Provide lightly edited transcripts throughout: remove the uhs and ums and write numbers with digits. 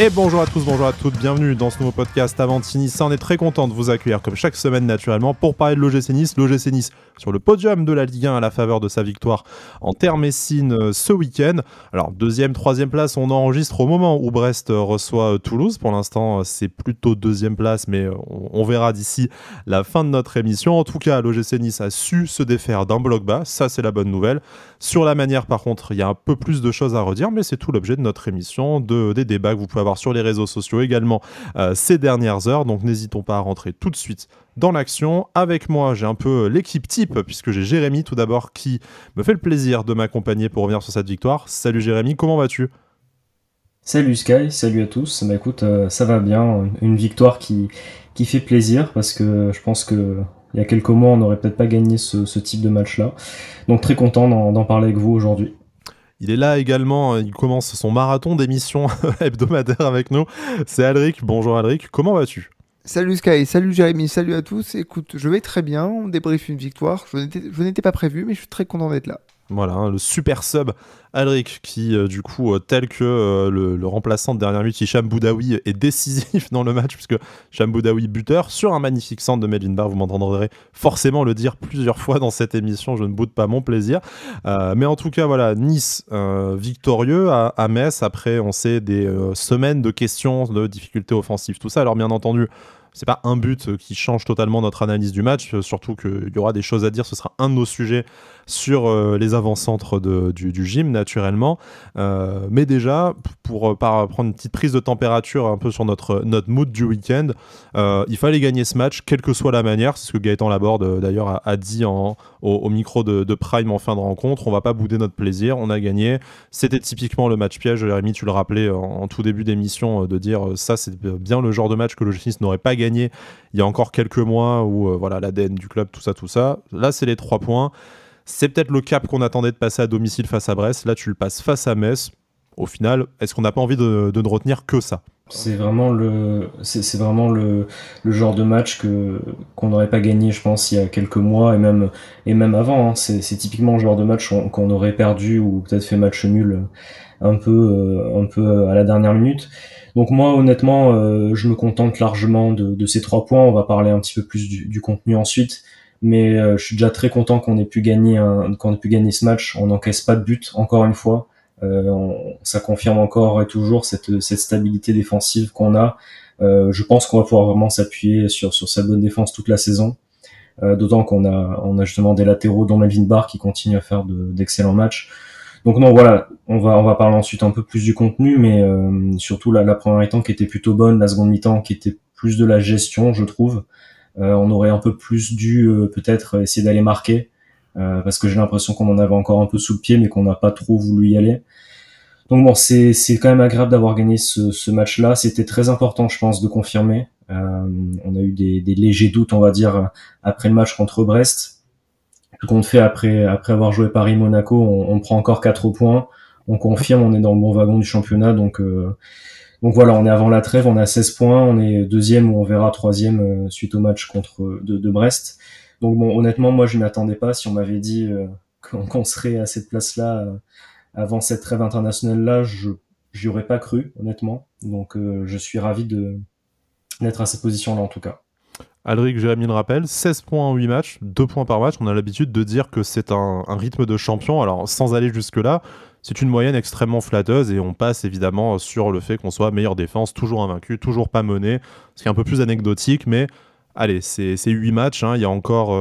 Et bonjour à tous, bonjour à toutes, bienvenue dans ce nouveau podcast Avanti Nice. On est très content de vous accueillir comme chaque semaine naturellement pour parler de l'OGC Nice. L'OGC Nice sur le podium de la Ligue 1 à la faveur de sa victoire en terre Messine ce week-end. Alors deuxième, troisième place, on enregistre au moment où Brest reçoit Toulouse. Pour l'instant c'est plutôt deuxième place, mais on verra d'ici la fin de notre émission. En tout cas l'OGC Nice a su se défaire d'un bloc bas, ça c'est la bonne nouvelle. Sur la manière par contre il y a un peu plus de choses à redire, mais c'est tout l'objet de notre émission, des débats que vous pouvez avoir sur les réseaux sociaux également ces dernières heures, donc n'hésitons pas à rentrer tout de suite dans l'action. Avec moi j'ai un peu l'équipe type, puisque j'ai Jérémy tout d'abord qui me fait le plaisir de m'accompagner pour revenir sur cette victoire. Salut Jérémy, comment vas-tu ? Salut Sky, salut à tous. Bah écoute, ça va bien, une victoire qui fait plaisir parce que je pense que il y a quelques mois on n'aurait peut-être pas gagné ce type de match-là. Donc très content d'en parler avec vous aujourd'hui. Il est là également, il commence son marathon d'émissions hebdomadaires avec nous. C'est Alric, bonjour Alric, comment vas-tu ? Salut Sky, salut Jérémy, salut à tous. Écoute, je vais très bien, on débriefe une victoire. Je n'étais pas prévu, mais je suis très content d'être là. Voilà, le super sub Alric qui, du coup, tel que le remplaçant de dernière minute, Hicham Boudaoui, est décisif dans le match, puisque Hicham Boudaoui buteur sur un magnifique centre de Melvin Barr. Vous m'entendrez forcément le dire plusieurs fois dans cette émission, je ne boude pas mon plaisir. Mais en tout cas, voilà, Nice victorieux à Metz, après, on sait, des semaines de questions, de difficultés offensives, tout ça. Alors, bien entendu, c'est pas un but qui change totalement notre analyse du match, surtout qu'il y aura des choses à dire, ce sera un de nos sujets sur les avant-centres du gym naturellement, mais déjà pour prendre une petite prise de température un peu sur notre mood du week-end, il fallait gagner ce match quelle que soit la manière. C'est ce que Gaëtan Laborde d'ailleurs a dit au micro de Prime en fin de rencontre. On va pas bouder notre plaisir, on a gagné. C'était typiquement le match piège. Jérémy, tu le rappelais en tout début d'émission, de dire ça c'est bien le genre de match que le GC n'aurait pas gagné il y a encore quelques mois, où voilà, l'ADN du club, tout ça. Là c'est les 3 points. C'est peut-être le cap qu'on attendait de passer à domicile face à Brest. Là, tu le passes face à Metz. Au final, est-ce qu'on n'a pas envie de ne retenir que ça ? C'est vraiment c'est vraiment le genre de match qu'on n'aurait pas gagné, je pense, il y a quelques mois et même avant. Hein. C'est typiquement le genre de match qu'on aurait perdu ou peut-être fait match nul un peu à la dernière minute. Donc moi, honnêtement, je me contente largement de ces 3 points. On va parler un petit peu plus du contenu ensuite. Mais je suis déjà très content qu'on ait pu gagner ce match. On n'encaisse pas de but, encore une fois. Ça confirme encore et toujours cette stabilité défensive qu'on a. Je pense qu'on va pouvoir vraiment s'appuyer sur sa bonne défense toute la saison. D'autant qu'on a justement des latéraux, dont Melvin Barr, qui continue à faire d'excellents matchs. Donc non, voilà, on va parler ensuite un peu plus du contenu, mais surtout la première mi-temps qui était plutôt bonne, la seconde mi-temps qui était plus de la gestion, je trouve. On aurait un peu plus dû peut-être essayer d'aller marquer, parce que j'ai l'impression qu'on en avait encore un peu sous le pied, mais qu'on n'a pas trop voulu y aller. Donc bon, c'est quand même agréable d'avoir gagné ce match-là. C'était très important, je pense, de confirmer. On a eu des légers doutes, on va dire, après le match contre Brest. Tout compte fait, après avoir joué Paris-Monaco, on prend encore 4 points. On confirme, on est dans le bon wagon du championnat, donc voilà, on est avant la trêve, on a 16 points, on est deuxième ou on verra troisième suite au match de Brest. Donc bon, honnêtement, moi je m'y attendais pas. Si on m'avait dit qu'on serait à cette place-là avant cette trêve internationale-là, j'y aurais pas cru, honnêtement. Donc je suis ravi d'être à cette position-là en tout cas. Alric, Jérémy le rappelle, 16 points en 8 matchs, 2 points par match. On a l'habitude de dire que c'est un rythme de champion. Alors sans aller jusque-là, c'est une moyenne extrêmement flatteuse et on passe évidemment sur le fait qu'on soit meilleure défense, toujours invaincu, toujours pas mené, ce qui est un peu plus anecdotique, mais allez, c'est 8 matchs, hein. Il y a encore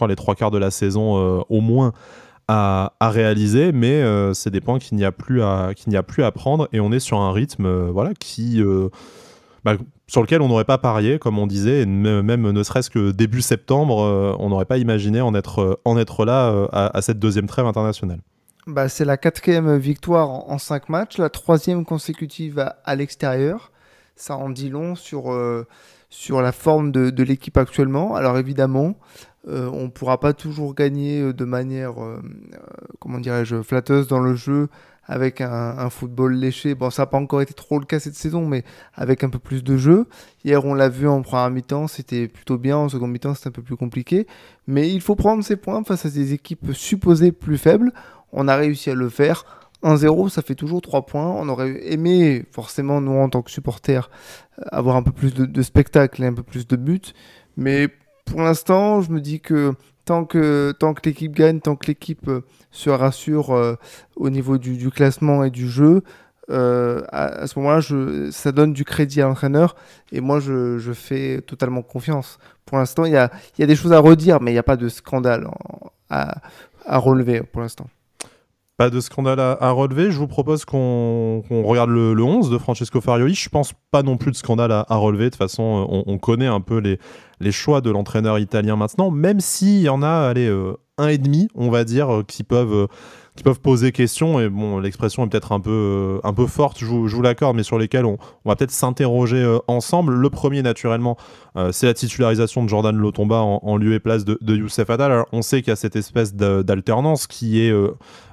les 3 quarts de la saison au moins à réaliser, mais c'est des points qu'il n'y a plus à prendre, et on est sur un rythme voilà, sur lequel on n'aurait pas parié, comme on disait, et même ne serait-ce que début septembre, on n'aurait pas imaginé en être là à cette deuxième trêve internationale. C'est la 4e victoire en 5 matchs, la 3e consécutive à l'extérieur. Ça en dit long sur la forme de l'équipe actuellement. Alors évidemment, on ne pourra pas toujours gagner de manière flatteuse dans le jeu avec un football léché. Bon, ça n'a pas encore été trop le cas cette saison, mais avec un peu plus de jeu. Hier, on l'a vu en première mi-temps, c'était plutôt bien. En seconde mi-temps, c'était un peu plus compliqué. Mais il faut prendre ses points face à des équipes supposées plus faibles. On a réussi à le faire 1-0, ça fait toujours 3 points. On aurait aimé, forcément, nous, en tant que supporters, avoir un peu plus de spectacle et un peu plus de buts. Mais pour l'instant, je me dis que tant que l'équipe gagne, tant que l'équipe se rassure au niveau du classement et du jeu, à ce moment-là, ça donne du crédit à l'entraîneur. Et moi, je fais totalement confiance. Pour l'instant, il y a des choses à redire, mais il n'y a pas de scandale à relever pour l'instant. Pas de scandale à relever. Je vous propose qu'on regarde le 11 de Francesco Farioli. Je pense pas non plus de scandale à relever. De toute façon, on connaît un peu les choix de l'entraîneur italien maintenant, même s'il y en a, un et demi, on va dire, qui peuvent poser question. Et bon, l'expression est peut-être un peu forte, je vous l'accorde, mais sur lesquels on va peut-être s'interroger ensemble. Le premier, naturellement, c'est la titularisation de Jordan Lotomba en lieu et place de Youssef Attal. Alors, on sait qu'il y a cette espèce d'alternance qui est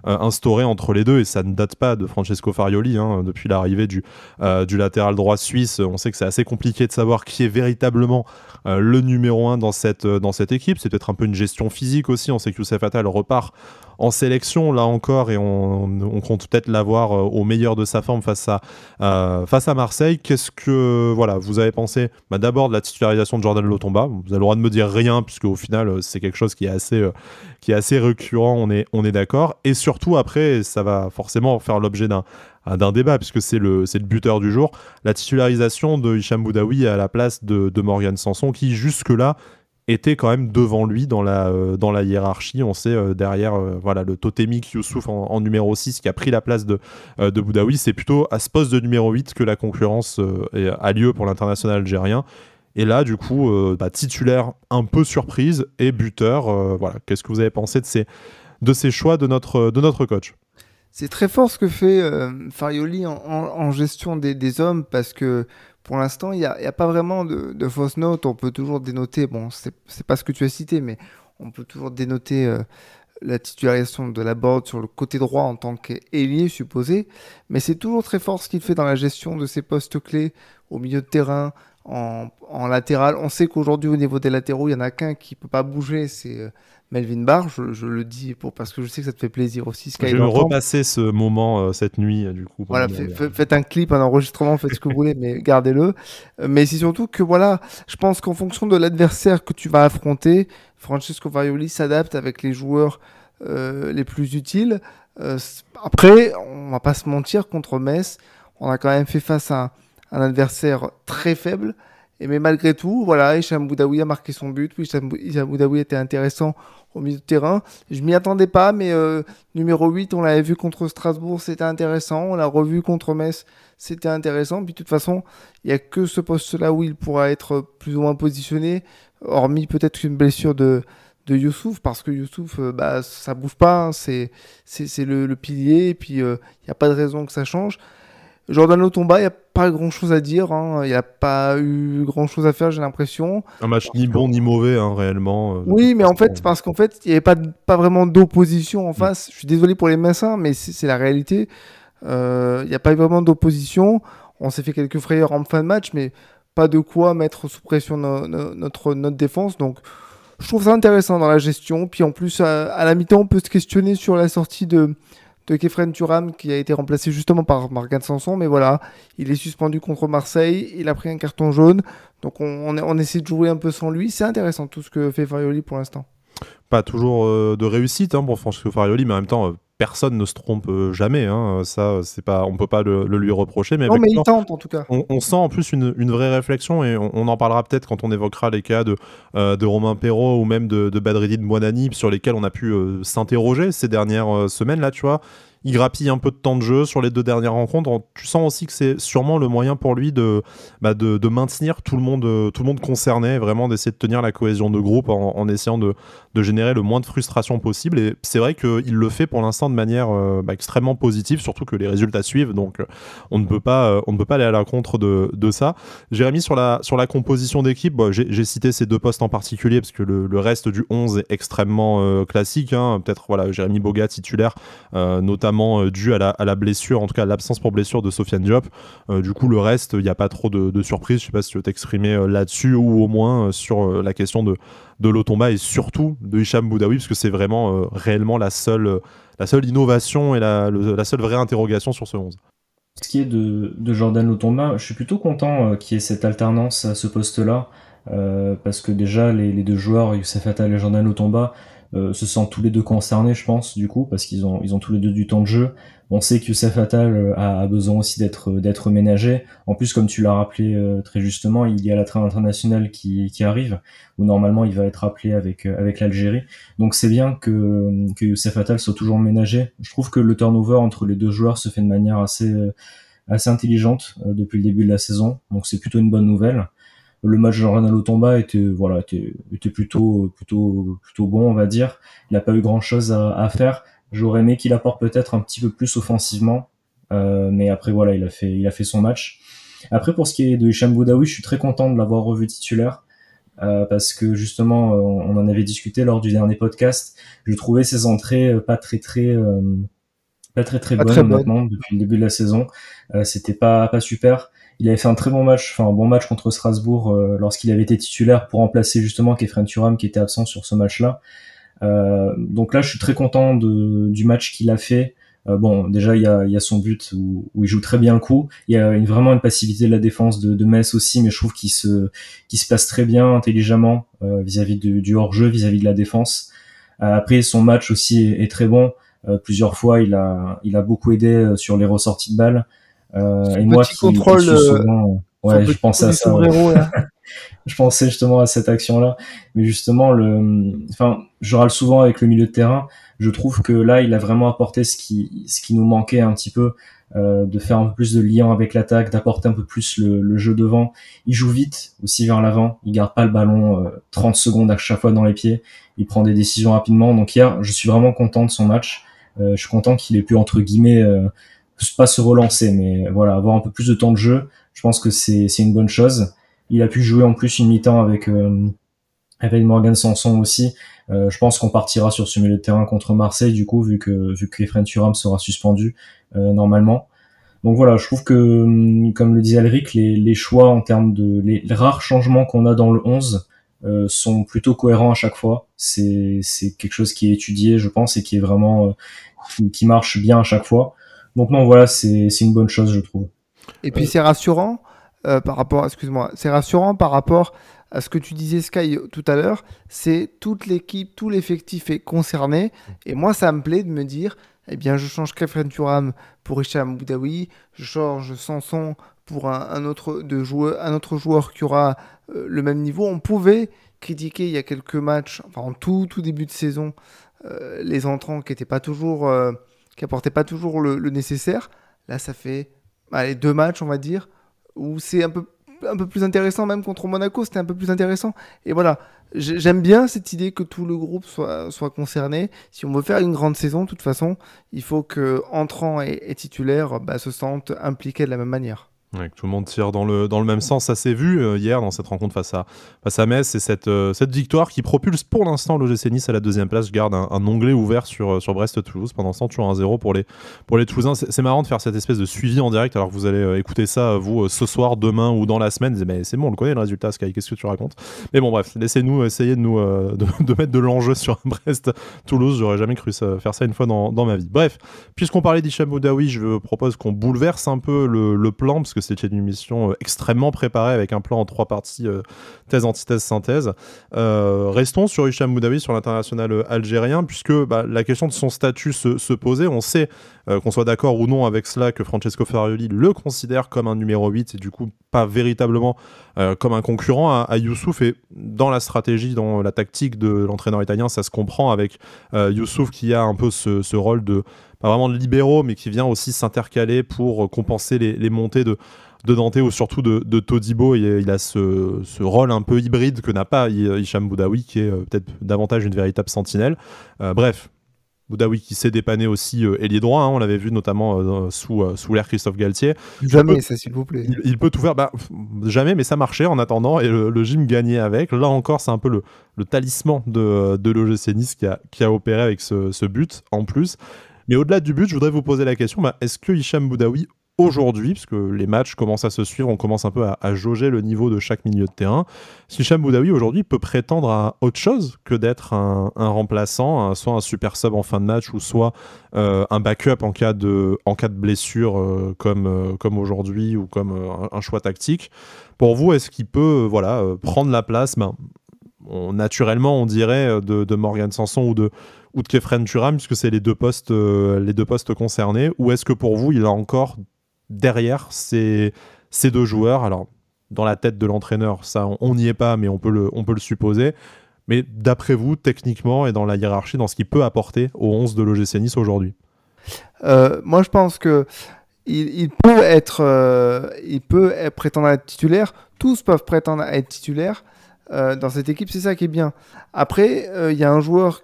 instaurée entre les deux, et ça ne date pas de Francesco Farioli, hein, depuis l'arrivée du latéral droit suisse. On sait que c'est assez compliqué de savoir qui est véritablement le numéro 1 dans cette équipe. C'est peut-être un peu une gestion physique aussi. On sait que Youssef Attal repart en sélection là encore, et on compte peut-être l'avoir au meilleur de sa forme face à Marseille. Qu'est-ce que vous avez pensé d'abord de la titularisation de Jordan Lotomba? Vous avez le droit de me dire rien, puisque au final c'est quelque chose qui est assez récurrent, on est d'accord. Et surtout après, ça va forcément faire l'objet d'un débat, puisque c'est le buteur du jour, la titularisation de Hicham Boudaoui à la place de Morgan Sanson, qui jusque-là était quand même devant lui dans la hiérarchie. On sait derrière le totémique Youssouf en numéro 6 qui a pris la place de Boudaoui. C'est plutôt à ce poste de numéro 8 que la concurrence a lieu pour l'international algérien. Et là, du coup, titulaire un peu surprise et buteur. Qu'est-ce que vous avez pensé de ces choix de notre coach? C'est très fort ce que fait Farioli en gestion des hommes, parce que pour l'instant, il n'y a pas vraiment de fausses notes. On peut toujours dénoter, bon, c'est pas ce que tu as cité, mais on peut toujours dénoter la titularisation de Laborde sur le côté droit en tant qu'ailier supposé. Mais c'est toujours très fort ce qu'il fait dans la gestion de ses postes clés au milieu de terrain, en latéral. On sait qu'aujourd'hui, au niveau des latéraux, il n'y en a qu'un qui ne peut pas bouger, c'est Melvin Barr. Je le dis parce que je sais que ça te fait plaisir aussi. Je vais me repasser ce moment cette nuit, du coup. Voilà, faites un clip, un enregistrement, faites ce que vous voulez, mais gardez-le. Mais c'est surtout que je pense qu'en fonction de l'adversaire que tu vas affronter, Francesco Farioli s'adapte avec les joueurs les plus utiles. Après, on va pas se mentir, contre Metz, on a quand même fait face à un adversaire très faible. Mais malgré tout, Hicham Boudaoui a marqué son but. Hicham Boudaoui était intéressant au milieu de terrain. Je m'y attendais pas, mais numéro 8, on l'avait vu contre Strasbourg, c'était intéressant. On l'a revu contre Metz, c'était intéressant. Puis de toute façon, il n'y a que ce poste-là où il pourra être plus ou moins positionné, hormis peut-être une blessure de Youssouf, parce que Youssouf, ça bouge pas, hein, c'est le pilier, et puis il n'y a pas de raison que ça change. Jordan Lotomba, il n'y a pas grand-chose à dire, hein. Il n'y a pas eu grand-chose à faire, j'ai l'impression. Un match ni bon ni mauvais, hein, réellement. Oui, mais parce qu'en fait, il n'y avait pas vraiment d'opposition en face. Je suis désolé pour les Messins, mais c'est la réalité. Il n'y a pas eu vraiment d'opposition. On s'est fait quelques frayeurs en fin de match, mais pas de quoi mettre sous pression notre défense. Donc, je trouve ça intéressant dans la gestion. Puis en plus, à la mi-temps, on peut se questionner sur la sortie de Khéphren Thuram, qui a été remplacé justement par Morgan Sanson, mais il est suspendu contre Marseille, il a pris un carton jaune, donc on essaie de jouer un peu sans lui. C'est intéressant tout ce que fait Farioli pour l'instant. Pas toujours de réussite pour Francesco Farioli, mais en même temps, personne ne se trompe jamais, hein. Ça, c'est pas, on peut pas le lui reprocher. Mais non, mais il tente en tout cas. On sent en plus une vraie réflexion, et on en parlera peut-être quand on évoquera les cas de Romain Perraud ou même de Badreddine Bouanani, sur lesquels on a pu s'interroger ces dernières semaines là, tu vois. Il grappille un peu de temps de jeu sur les 2 dernières rencontres. Tu sens aussi que c'est sûrement le moyen pour lui de maintenir tout le monde concerné, vraiment d'essayer de tenir la cohésion de groupe en essayant de générer le moins de frustration possible. Et c'est vrai qu'il le fait pour l'instant de manière extrêmement positive, surtout que les résultats suivent. Donc on ne peut pas aller à l'encontre de ça. Jérémy, sur la composition d'équipe, j'ai cité ces 2 postes en particulier parce que le reste du 11 est extrêmement classique, hein. Peut-être Jérémy Boga titulaire, notamment notamment dû à la blessure, en tout cas à l'absence pour blessure de Sofiane Diop. Du coup, le reste, il n'y a pas trop de surprises. Je sais pas si tu veux t'exprimer là-dessus ou au moins sur la question de Lotomba et surtout de Hicham Boudaoui, parce que c'est vraiment réellement la seule innovation et la seule vraie interrogation sur ce 11. Ce qui est de Jordan Lotomba, je suis plutôt content qu'il y ait cette alternance à ce poste-là, parce que déjà les deux joueurs, Youssef Attal et Jordan Lotomba, se sentent tous les deux concernés, je pense, du coup, parce qu'ils ont tous les deux du temps de jeu. On sait que Youssef Attal a besoin aussi d'être ménagé. En plus, comme tu l'as rappelé très justement, il y a la trêve internationale qui arrive, où normalement il va être appelé avec l'Algérie. Donc c'est bien que Youssef Attal soit toujours ménagé. Je trouve que le turnover entre les deux joueurs se fait de manière assez intelligente depuis le début de la saison. Donc c'est plutôt une bonne nouvelle. Le match de Jordan Lotomba était plutôt bon, on va dire. Il n'a pas eu grand chose à faire. J'aurais aimé qu'il apporte peut-être un petit peu plus offensivement, mais après voilà, il a fait son match. Après, pour ce qui est de Hicham Boudaoui, je suis très content de l'avoir revu titulaire, parce que justement, on en avait discuté lors du dernier podcast. Je trouvais ses entrées pas très bonnes, honnêtement, depuis le début de la saison. C'était pas super. Il avait fait un bon match contre Strasbourg lorsqu'il avait été titulaire pour remplacer justement Kefren Turam qui était absent sur ce match-là. Donc là, je suis très content du match qu'il a fait. Bon, déjà il y a son but où il joue très bien le coup. Il y a vraiment une passivité de la défense de Metz aussi, mais je trouve qu'il se place très bien intelligemment vis-à-vis du hors-jeu, vis-à-vis de la défense. Après, son match aussi est très bon. Plusieurs fois, il a beaucoup aidé sur les ressorties de balles. Et moi qui suis souvent, je pensais à ça. Je pensais justement à cette action-là, mais justement je râle souvent avec le milieu de terrain. Je trouve que là, il a vraiment apporté ce qui nous manquait un petit peu, de faire un peu plus de lien avec l'attaque, d'apporter un peu plus le jeu devant. Il joue vite aussi vers l'avant. Il garde pas le ballon 30 secondes à chaque fois dans les pieds. Il prend des décisions rapidement. Donc hier, je suis vraiment content de son match. Je suis content qu'il ait pu entre guillemets pas se relancer, mais voilà, avoir un peu plus de temps de jeu. Je pense que c'est une bonne chose. Il a pu jouer en plus une mi-temps avec Morgan Sanson aussi. Je pense qu'on partira sur ce milieu de terrain contre Marseille, du coup, vu que Kefren Turam sera suspendu normalement. Donc voilà, je trouve que, comme le disait Alric, les choix en termes les rares changements qu'on a dans le 11 sont plutôt cohérents à chaque fois. C'est quelque chose qui est étudié, je pense, et qui est vraiment qui marche bien à chaque fois. Donc non, voilà, c'est une bonne chose, je trouve. Et puis c'est rassurant par rapport à ce que tu disais, Sky, tout à l'heure. C'est toute l'équipe, tout l'effectif est concerné. Et moi, ça me plaît de me dire, eh bien, je change Kefren Turam pour Hicham Boudaoui, je change Sanson pour un autre joueur qui aura le même niveau. On pouvait critiquer il y a quelques matchs, enfin en tout début de saison, les entrants qui apportaient pas toujours le nécessaire. Là, ça fait 2 matchs, on va dire, où c'est un peu plus intéressant. Même contre Monaco, c'était un peu plus intéressant. Et voilà, j'aime bien cette idée que tout le groupe soit concerné. Si on veut faire une grande saison, de toute façon, il faut que entrants et titulaires se sentent impliqués de la même manière. Ouais, que tout le monde tire dans le même sens. Ça s'est vu hier dans cette rencontre face à Metz. C'est cette victoire qui propulse pour l'instant l'OGC Nice à la 2e place. Je garde un onglet ouvert sur Brest-Toulouse. Pendant ce temps, toujours 1-0 pour les Toulousains. C'est marrant de faire cette espèce de suivi en direct alors que vous allez écouter ça, vous, ce soir, demain ou dans la semaine. Mais c'est bon, on le connaît le résultat, Sky. Qu'est-ce que tu racontes? Mais bon, bref, laissez-nous essayer de mettre de l'enjeu sur Brest-Toulouse. J'aurais jamais cru faire ça une fois dans ma vie. Bref, puisqu'on parlait d'Hicham Boudaoui, je propose qu'on bouleverse un peu le plan, parce que c'était une émission extrêmement préparée avec un plan en 3 parties, thèse, antithèse, synthèse. Restons sur Hicham Boudaoui, sur l'international algérien, puisque la question de son statut se posait. On sait, qu'on soit d'accord ou non avec cela, que Francesco Farioli le considère comme un numéro 8 et du coup pas véritablement comme un concurrent à Youssouf. Et dans la stratégie, dans la tactique de l'entraîneur italien, ça se comprend avec Youssouf qui a un peu ce rôle pas vraiment de libéraux, mais qui vient aussi s'intercaler pour compenser les montées de Dante ou surtout de Todibo. Il a ce rôle un peu hybride que n'a pas Hicham Boudaoui, qui est peut-être davantage une véritable sentinelle. Bref, Boudaoui qui s'est dépanné aussi ailier droit, on l'avait vu notamment sous l'ère Christophe Galtier. Jamais, ça s'il vous plaît. Il peut tout faire, jamais, mais ça marchait en attendant, et le gym gagnait avec. Là encore, c'est un peu le talisman de l'OGC Nice qui a opéré avec ce but en plus. Mais au-delà du but, je voudrais vous poser la question, est-ce que Hicham Boudaoui, aujourd'hui, parce que les matchs commencent à se suivre, on commence un peu à jauger le niveau de chaque milieu de terrain, si Hicham Boudaoui, aujourd'hui, peut prétendre à autre chose que d'être un remplaçant, soit un super sub en fin de match, ou soit un backup en cas de blessure, comme aujourd'hui, ou comme un choix tactique. Pour vous, est-ce qu'il peut prendre la place naturellement, on dirait, de Morgan Sanson ou de Khéphren Thuram, puisque c'est les deux postes concernés, ou est-ce que pour vous, il a encore derrière ces deux joueurs? Alors, dans la tête de l'entraîneur, ça, on n'y est pas, mais on peut le supposer. Mais d'après vous, techniquement et dans la hiérarchie, dans ce qu'il peut apporter au 11 de l'OGC Nice aujourd'hui? Moi, je pense que il peut prétendre à être titulaire. Tous peuvent prétendre à être titulaires. Dans cette équipe, c'est ça qui est bien. Après, il y a un joueur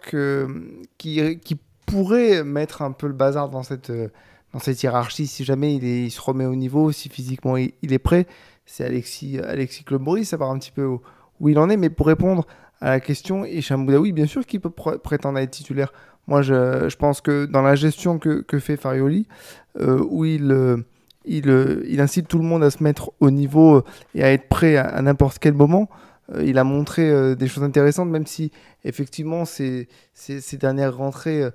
qui pourrait mettre un peu le bazar dans cette hiérarchie si jamais il se remet au niveau, si physiquement il est prêt. C'est Alexis Claude Maurice, savoir un petit peu où il en est. Mais pour répondre à la question, Hicham Boudaoui, bien sûr qu'il peut prétendre à être titulaire. Moi, je pense que dans la gestion que fait Farioli, où il incite tout le monde à se mettre au niveau et à être prêt à n'importe quel moment, il a montré des choses intéressantes, même si effectivement ces dernières rentrées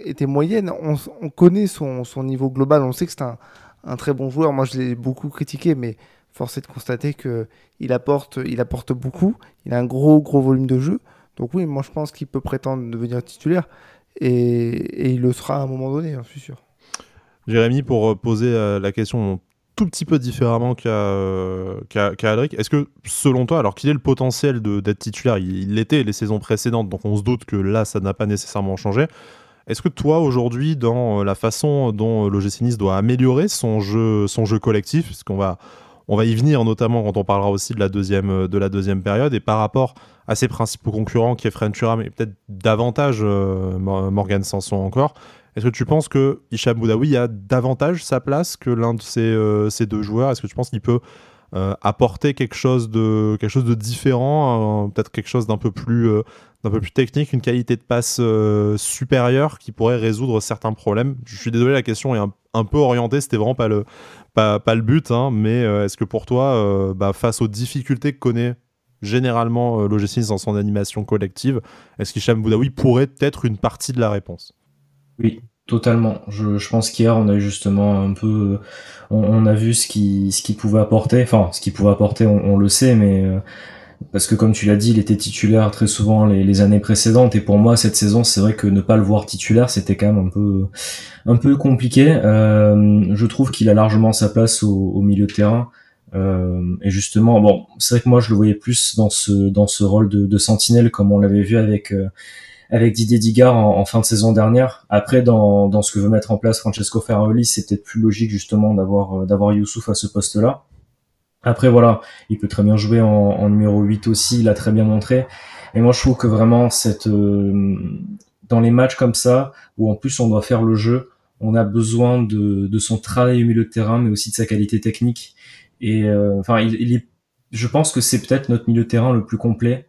étaient moyennes. On connaît son niveau global, on sait que c'est un très bon joueur. Moi, je l'ai beaucoup critiqué, mais force est de constater qu'il apporte beaucoup. Il a un gros volume de jeu. Donc oui, moi je pense qu'il peut prétendre devenir titulaire et il le sera à un moment donné, j'en suis sûr. Jérémy, pour poser la question tout petit peu différemment qu'à Alric, est-ce que selon toi, alors qu'il ait le potentiel d'être titulaire, il l'était les saisons précédentes, donc on se doute que là ça n'a pas nécessairement changé, est-ce que toi aujourd'hui, dans la façon dont l'OGC Nice doit améliorer son jeu collectif, parce qu'on va y venir notamment quand on parlera aussi de la deuxième période, et par rapport à ses principaux concurrents, Khéphren Thuram et peut-être davantage Morgan Sanson encore, est-ce que tu penses que Hicham Boudaoui a davantage sa place que l'un de ces deux joueurs? Est-ce que tu penses qu'il peut apporter quelque chose de différent, peut-être quelque chose d'un peu plus technique, une qualité de passe supérieure qui pourrait résoudre certains problèmes? Je suis désolé, la question est un peu orientée, c'était vraiment pas le but, hein, mais est-ce que pour toi, face aux difficultés que connaît généralement l'OGC Nice dans son animation collective, est-ce qu'Hicham Boudaoui pourrait être une partie de la réponse? Oui, totalement. Je pense qu'hier, on a eu justement un peu, on a vu ce qui pouvait apporter. Enfin, ce qu'il pouvait apporter, on le sait, mais parce que comme tu l'as dit, il était titulaire très souvent les années précédentes. Et pour moi, cette saison, c'est vrai que ne pas le voir titulaire, c'était quand même un peu compliqué. Je trouve qu'il a largement sa place au milieu de terrain. Et justement, bon, c'est vrai que moi, je le voyais plus dans ce rôle de sentinelle, comme on l'avait vu avec Didier Digard en fin de saison dernière. Après, dans ce que veut mettre en place Francesco Farioli, c'est peut-être plus logique justement d'avoir Youssouf à ce poste-là. Après, voilà, il peut très bien jouer en numéro 8 aussi, il a très bien montré. Et moi, je trouve que vraiment, dans les matchs comme ça, où en plus on doit faire le jeu, on a besoin de son travail au milieu de terrain, mais aussi de sa qualité technique. Et enfin, je pense que c'est peut-être notre milieu de terrain le plus complet.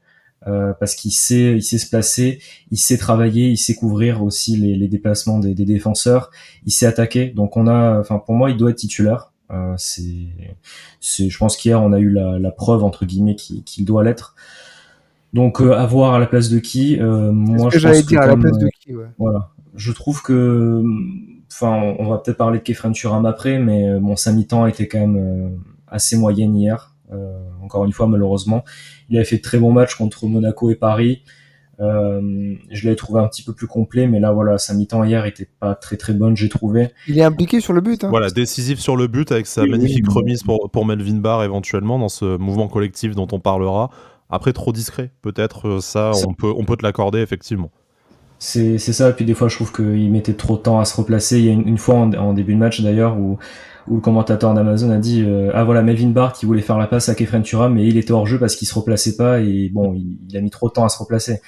Parce qu'il sait se placer, il sait travailler, il sait couvrir aussi les déplacements des défenseurs, il sait attaquer. Donc pour moi, il doit être titulaire. Je pense qu'hier on a eu la preuve entre guillemets qu'il doit l'être. Donc à voir à la place de qui. Moi, je pense que à la place de qui, ouais. Voilà, je trouve que, enfin, on va peut-être parler de Khéphren Thuram après, mais sa mi-temps a été quand même assez moyenne hier. Encore une fois, malheureusement, il avait fait de très bons matchs contre Monaco et Paris. Je l'avais trouvé un petit peu plus complet, mais là, voilà, sa mi-temps hier était pas très très bonne, j'ai trouvé. Il est impliqué sur le but, hein. Voilà, décisif sur le but avec sa magnifique remise pour Melvin Barr éventuellement dans ce mouvement collectif dont on parlera. Après, trop discret, peut-être, on peut te l'accorder effectivement. C'est ça, et puis des fois je trouve qu'il mettait trop de temps à se replacer. Il y a une fois en début de match d'ailleurs où le commentateur d'Amazon a dit ah voilà, Melvin Barr qui voulait faire la passe à Khéphren Thuram, mais il était hors jeu parce qu'il se replaçait pas, et bon, il a mis trop de temps à se replacer.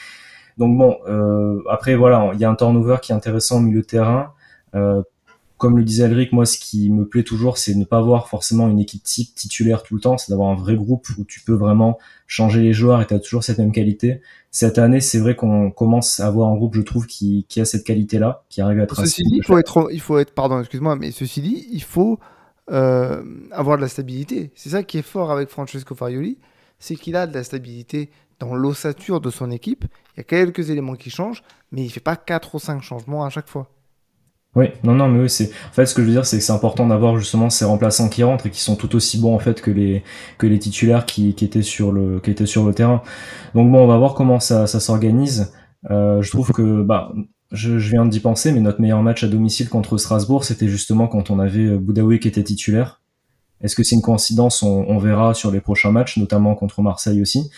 Donc bon, après voilà, il y a un turnover qui est intéressant au milieu de terrain. comme le disait Alric, moi, ce qui me plaît toujours, c'est ne pas avoir forcément une équipe type titulaire tout le temps, c'est d'avoir un vrai groupe où tu peux vraiment changer les joueurs et tu as toujours cette même qualité. Cette année, c'est vrai qu'on commence à avoir un groupe, je trouve, qui a cette qualité-là, qui arrive à être Ceci dit, il faut être, pardon, excuse-moi, mais ceci dit, il faut avoir de la stabilité. C'est ça qui est fort avec Francesco Farioli, c'est qu'il a de la stabilité dans l'ossature de son équipe. Il y a quelques éléments qui changent, mais il fait pas 4 ou 5 changements à chaque fois. Oui, non, mais oui, en fait, ce que je veux dire, c'est que c'est important d'avoir justement ces remplaçants qui rentrent et qui sont tout aussi bons, en fait, que les titulaires qui étaient qui étaient sur le terrain. Donc bon, on va voir comment ça s'organise. Je trouve que, je viens d'y penser, mais notre meilleur match à domicile contre Strasbourg, c'était justement quand on avait Boudaoui qui était titulaire. Est-ce que c'est une coïncidence? On verra sur les prochains matchs, notamment contre Marseille aussi.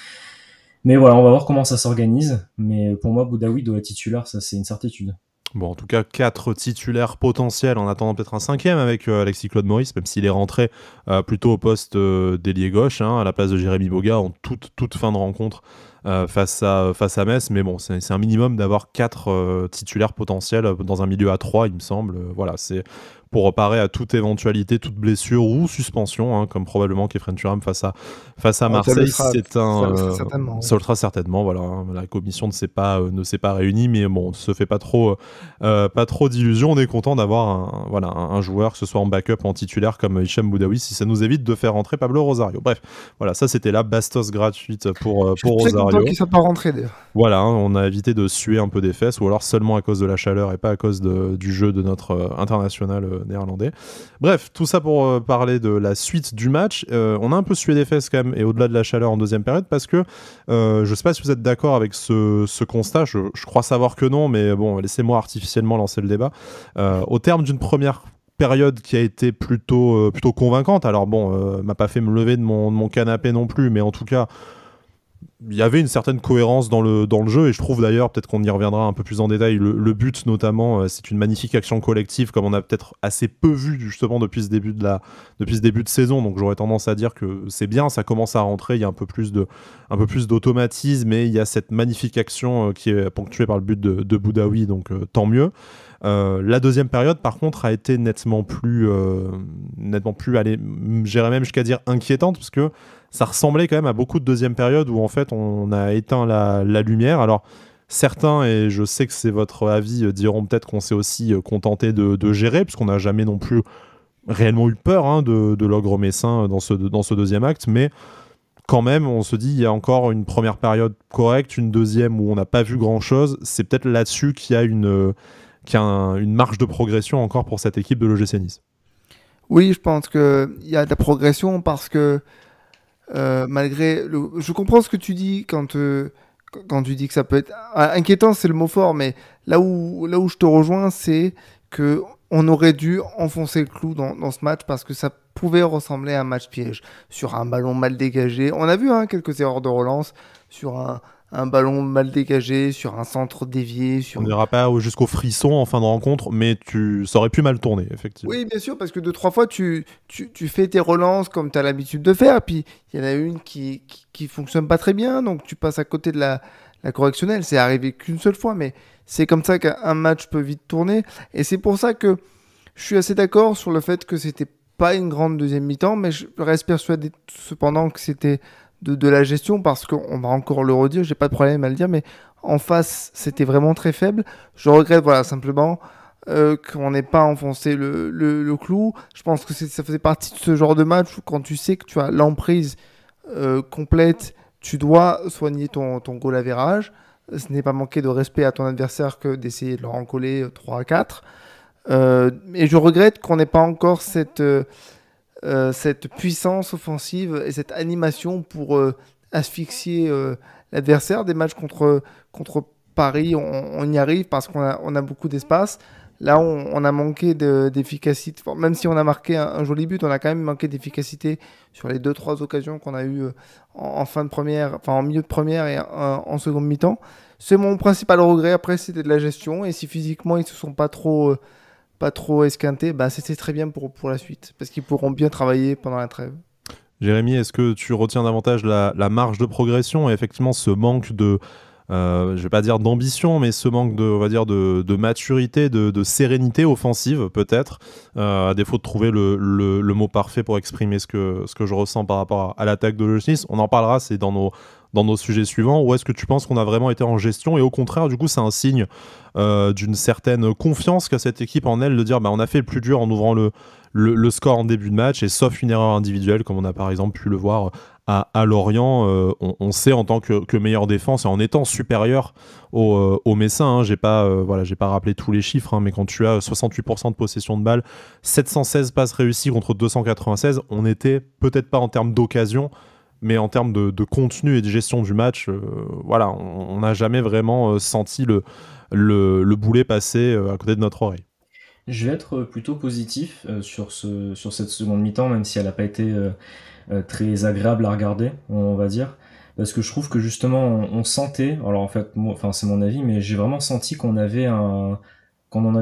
Mais voilà, on va voir comment ça s'organise. Mais pour moi, Boudaoui doit être titulaire, ça c'est une certitude. Bon, en tout cas, 4 titulaires potentiels en attendant peut-être un 5e avec Alexis Claude Maurice, même s'il est rentré plutôt au poste d'ailier gauche, à la place de Jérémy Boga en toute fin de rencontre face à Metz. Mais bon, c'est un minimum d'avoir 4 titulaires potentiels dans un milieu à 3, il me semble. Voilà, c'est pour reparer à toute éventualité, toute blessure ou suspension, comme probablement Khéphren Thuram face à Marseille. Ça le sera certainement. Ça le sera certainement, voilà. La commission ne s'est pas réunie, mais bon, on ne se fait pas trop d'illusions. On est content d'avoir un joueur, que ce soit en backup ou en titulaire comme Hicham Boudaoui, si ça nous évite de faire rentrer Pablo Rosario. Bref, voilà, ça c'était la bastos gratuite pour Rosario. Je suis très content qu'il ne soit pas rentré d'ailleurs. Voilà, on a évité de suer un peu des fesses, ou alors seulement à cause de la chaleur et pas à cause du jeu de notre international néerlandais. Bref, tout ça pour parler de la suite du match. On a un peu sué des fesses quand même, et au-delà de la chaleur en deuxième période, parce que je ne sais pas si vous êtes d'accord avec ce constat, je crois savoir que non, mais bon, laissez-moi artificiellement lancer le débat. Au terme d'une première période qui a été plutôt convaincante, alors bon, m'a pas fait me lever de mon canapé non plus, mais en tout cas, il y avait une certaine cohérence dans le jeu, et je trouve d'ailleurs, peut-être qu'on y reviendra un peu plus en détail, le but notamment, c'est une magnifique action collective comme on a peut-être assez peu vu justement depuis ce début de saison, donc j'aurais tendance à dire que c'est bien, ça commence à rentrer, il y a un peu plus d'automatisme, et il y a cette magnifique action qui est ponctuée par le but de Boudaoui, donc tant mieux. La deuxième période, par contre, a été nettement plus, allez, j'irais même jusqu'à dire inquiétante, parce que ça ressemblait quand même à beaucoup de deuxième période où en fait on a éteint la lumière. Alors certains, et je sais que c'est votre avis, diront peut-être qu'on s'est aussi contenté de gérer, puisqu'on n'a jamais non plus réellement eu peur de l'ogre messin dans ce deuxième acte, mais quand même, on se dit, il y a encore une première période correcte, une deuxième où on n'a pas vu grand-chose. C'est peut-être là-dessus qu'il y a une marge de progression encore pour cette équipe de l'OGC Nice. Oui, je pense qu'il y a de la progression parce que je comprends ce que tu dis quand tu dis que ça peut être inquiétant, c'est le mot fort, mais là où je te rejoins, c'est que on aurait dû enfoncer le clou dans ce match parce que ça pouvait ressembler à un match piège sur un ballon mal dégagé. On a vu quelques erreurs de relance sur un ballon mal dégagé, sur un centre dévié. On n'ira pas jusqu'au frisson en fin de rencontre, mais ça aurait pu mal tourner, effectivement. Oui, bien sûr, parce que 2-3 fois, tu fais tes relances comme tu as l'habitude de faire, puis il y en a une qui fonctionne pas très bien, donc tu passes à côté de la correctionnelle. C'est arrivé qu'une seule fois, mais c'est comme ça qu'un match peut vite tourner. Et c'est pour ça que je suis assez d'accord sur le fait que c'était pas une grande deuxième mi-temps, mais je reste persuadé cependant que c'était de la gestion, parce qu'on va encore le redire, j'ai pas de problème à le dire, mais en face, c'était vraiment très faible. Je regrette, voilà, simplement qu'on n'ait pas enfoncé le clou. Je pense que ça faisait partie de ce genre de match où quand tu sais que tu as l'emprise complète, tu dois soigner ton goal average. Ce n'est pas manquer de respect à ton adversaire que d'essayer de leur en coller 3 à 4. Et je regrette qu'on n'ait pas encore cette puissance offensive et cette animation pour asphyxier l'adversaire. Des matchs contre Paris, on y arrive parce qu'on a beaucoup d'espace. Là, on a manqué d'efficacité. Même si on a marqué un joli but, on a quand même manqué d'efficacité sur les 2-3 occasions qu'on a eues en fin de première, enfin en milieu de première et en seconde mi-temps. C'est mon principal regret. Après, c'était de la gestion. Et si physiquement, ils ne se sont pas trop esquintés, c'était très bien pour la suite. Parce qu'ils pourront bien travailler pendant la trêve. Jérémy, est-ce que tu retiens davantage la marge de progression et effectivement ce manque je vais pas dire d'ambition, mais ce manque on va dire de maturité, de sérénité offensive peut-être, à défaut de trouver le mot parfait pour exprimer ce que je ressens par rapport à l'attaque de l'OGC Nice. On en parlera, c'est dans nos sujets suivants. Ou est-ce que tu penses qu'on a vraiment été en gestion et au contraire, du coup, c'est un signe d'une certaine confiance qu'a cette équipe en elle de dire on a fait le plus dur en ouvrant le score en début de match, et sauf une erreur individuelle, comme on a par exemple pu le voir à Lorient, on sait en tant que meilleure défense et en étant supérieur aux Messins, hein, j'ai pas rappelé tous les chiffres, hein, mais quand tu as 68% de possession de balle, 716 passes réussies contre 296, on était peut-être pas en termes d'occasion, mais en termes de contenu et de gestion du match, on n'a jamais vraiment senti le boulet passer à côté de notre oreille. Je vais être plutôt positif sur cette seconde mi-temps, même si elle n'a pas été très agréable à regarder, on va dire. Parce que je trouve que justement, on sentait, alors en fait, c'est mon avis, mais j'ai vraiment senti qu'on en avait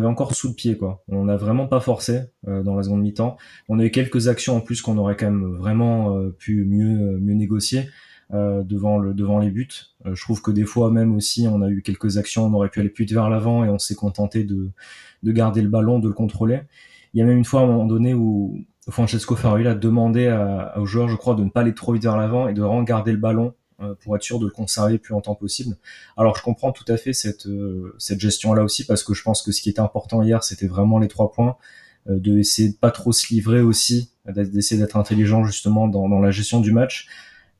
encore sous le pied, quoi. On n'a vraiment pas forcé dans la seconde mi-temps. On a eu quelques actions en plus qu'on aurait quand même vraiment pu mieux négocier devant les buts. Je trouve que des fois même aussi, on a eu quelques actions, on aurait pu aller plus vite vers l'avant et on s'est contenté de garder le ballon, de le contrôler. Il y a même une fois à un moment donné où Francesco Ferrari a demandé aux joueurs, je crois, de ne pas aller trop vite vers l'avant et de vraiment garder le ballon pour être sûr de le conserver le plus longtemps possible. Alors je comprends tout à fait cette gestion-là aussi, parce que je pense que ce qui était important hier, c'était vraiment les 3 points, de essayer de pas trop se livrer aussi, d'essayer d'être intelligent justement dans la gestion du match.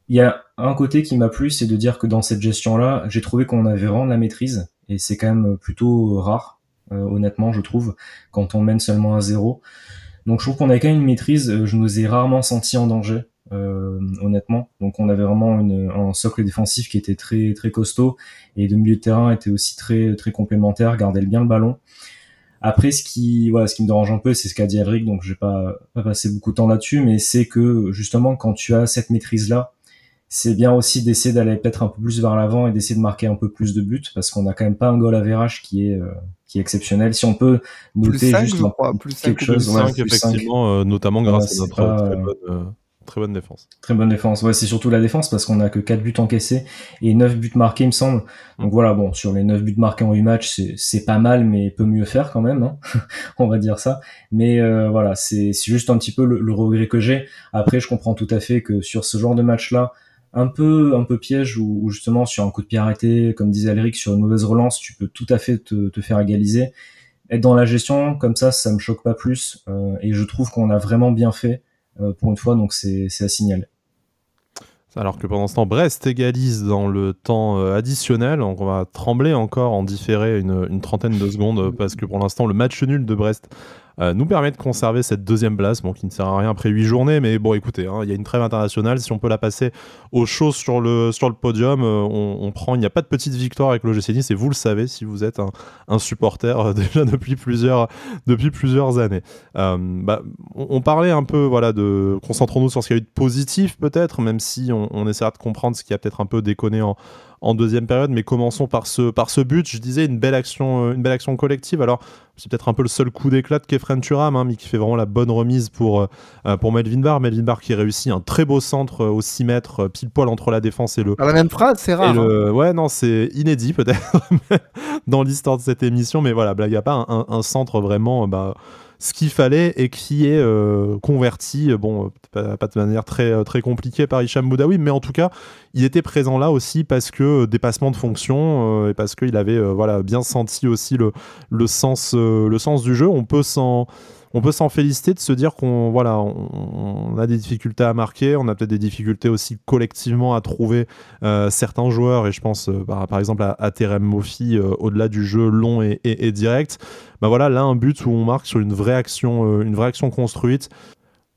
Il y a un côté qui m'a plu, c'est de dire que dans cette gestion-là, j'ai trouvé qu'on avait vraiment de la maîtrise, et c'est quand même plutôt rare, honnêtement, je trouve, quand on mène seulement 1-0. Donc je trouve qu'on avait quand même une maîtrise, je nous ai rarement senti en danger, honnêtement. Donc on avait vraiment un socle défensif qui était très très costaud, et le milieu de terrain était aussi très très complémentaire, gardait bien le ballon. Après, ce qui me dérange un peu, c'est ce qu'a dit Eric, donc je vais pas passer beaucoup de temps là-dessus, mais c'est que justement quand tu as cette maîtrise-là, c'est bien aussi d'essayer d'aller peut-être un peu plus vers l'avant et d'essayer de marquer un peu plus de buts, parce qu'on n'a quand même pas un goal average qui est exceptionnel. Si on peut noter +5, juste je crois, quelque +5 chose, ou Ouais, ouais, plus 5. effectivement, notamment Voilà, grâce à c'est notre pas très bonne défense. très bonne défense. Ouais, c'est surtout la défense, parce qu'on a que 4 buts encaissés et 9 buts marqués, il me semble. Donc voilà, bon, sur les 9 buts marqués en 8 matchs, c'est pas mal, mais peut mieux faire quand même, hein. On va dire ça. Mais voilà, c'est juste un petit peu le regret que j'ai. Après, je comprends tout à fait que sur ce genre de match-là, un peu piège, ou justement sur un coup de pied arrêté, comme disait Alric, sur une mauvaise relance, tu peux tout à fait te faire égaliser. Être dans la gestion comme ça me choque pas plus, et je trouve qu'on a vraiment bien fait pour une fois, donc c'est à signaler. Alors que pendant ce temps, Brest égalise dans le temps additionnel. Donc on va trembler encore en différé une trentaine de secondes, parce que pour l'instant, le match nul de Brest nous permet de conserver cette deuxième place, qui ne sert à rien après 8 journées. Mais bon, écoutez, hein, il y a une trêve internationale. Si on peut la passer au chaud sur le podium, on prend. Il n'y a pas de petite victoire avec l'OGC Nice, et vous le savez si vous êtes un supporter déjà depuis plusieurs années. On parlait un peu, concentrons-nous sur ce qu'il y a eu de positif peut-être, même si on essaiera de comprendre ce qui a peut-être un peu déconné en deuxième période. Mais commençons par ce but. Je disais une belle action collective. Alors c'est peut-être un peu le seul coup d'éclat de Khéphren Thuram, hein, mais qui fait vraiment la bonne remise pour Melvin Barr qui réussit un très beau centre au 6 mètres, pile poil entre la défense et le... Dans la même phrase, c'est rare. Ouais, non, c'est inédit peut-être dans l'histoire de cette émission, mais voilà, blague à part, un centre vraiment... ce qu'il fallait, et qui est converti, pas de manière très, très compliquée par Hicham Boudaoui, mais en tout cas, il était présent là aussi parce que dépassement de fonction, et parce qu'il avait bien senti aussi le sens du jeu. On peut s'en féliciter, de se dire on a des difficultés à marquer, on a peut-être des difficultés aussi collectivement à trouver certains joueurs, et je pense par exemple à Terem Moffi, au-delà du jeu long et direct. Là, un but où on marque sur une vraie action construite.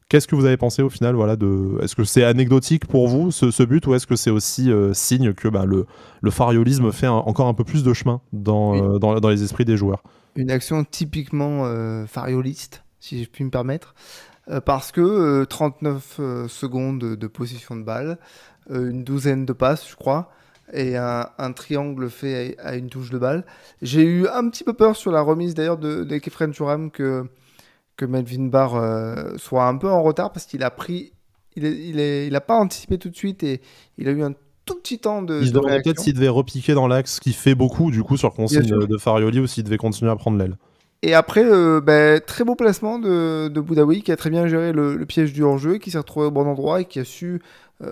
Qu'est-ce que vous avez pensé au final, est-ce que c'est anecdotique pour vous ce but, ou est-ce que c'est aussi signe que le fariolisme fait encore un peu plus de chemin dans les esprits des joueurs? Une action typiquement farioliste, si je puis me permettre, parce que 39 secondes de possession de balle, une douzaine de passes, je crois, et un triangle fait à une touche de balle. J'ai eu un petit peu peur sur la remise d'ailleurs de Khéphren Thuram que Melvin Barr soit un peu en retard, parce qu'il a pris, il a pas anticipé tout de suite, et il a eu tout petit temps Il se de demandait peut-être réaction. s'il devait repiquer dans l'axe, ce qui fait beaucoup du coup sur consigne de Farioli, ou s'il devait continuer à prendre l'aile. Et après, très beau placement de Boudaoui qui a très bien géré le piège du hors-jeu, qui s'est retrouvé au bon endroit et qui a su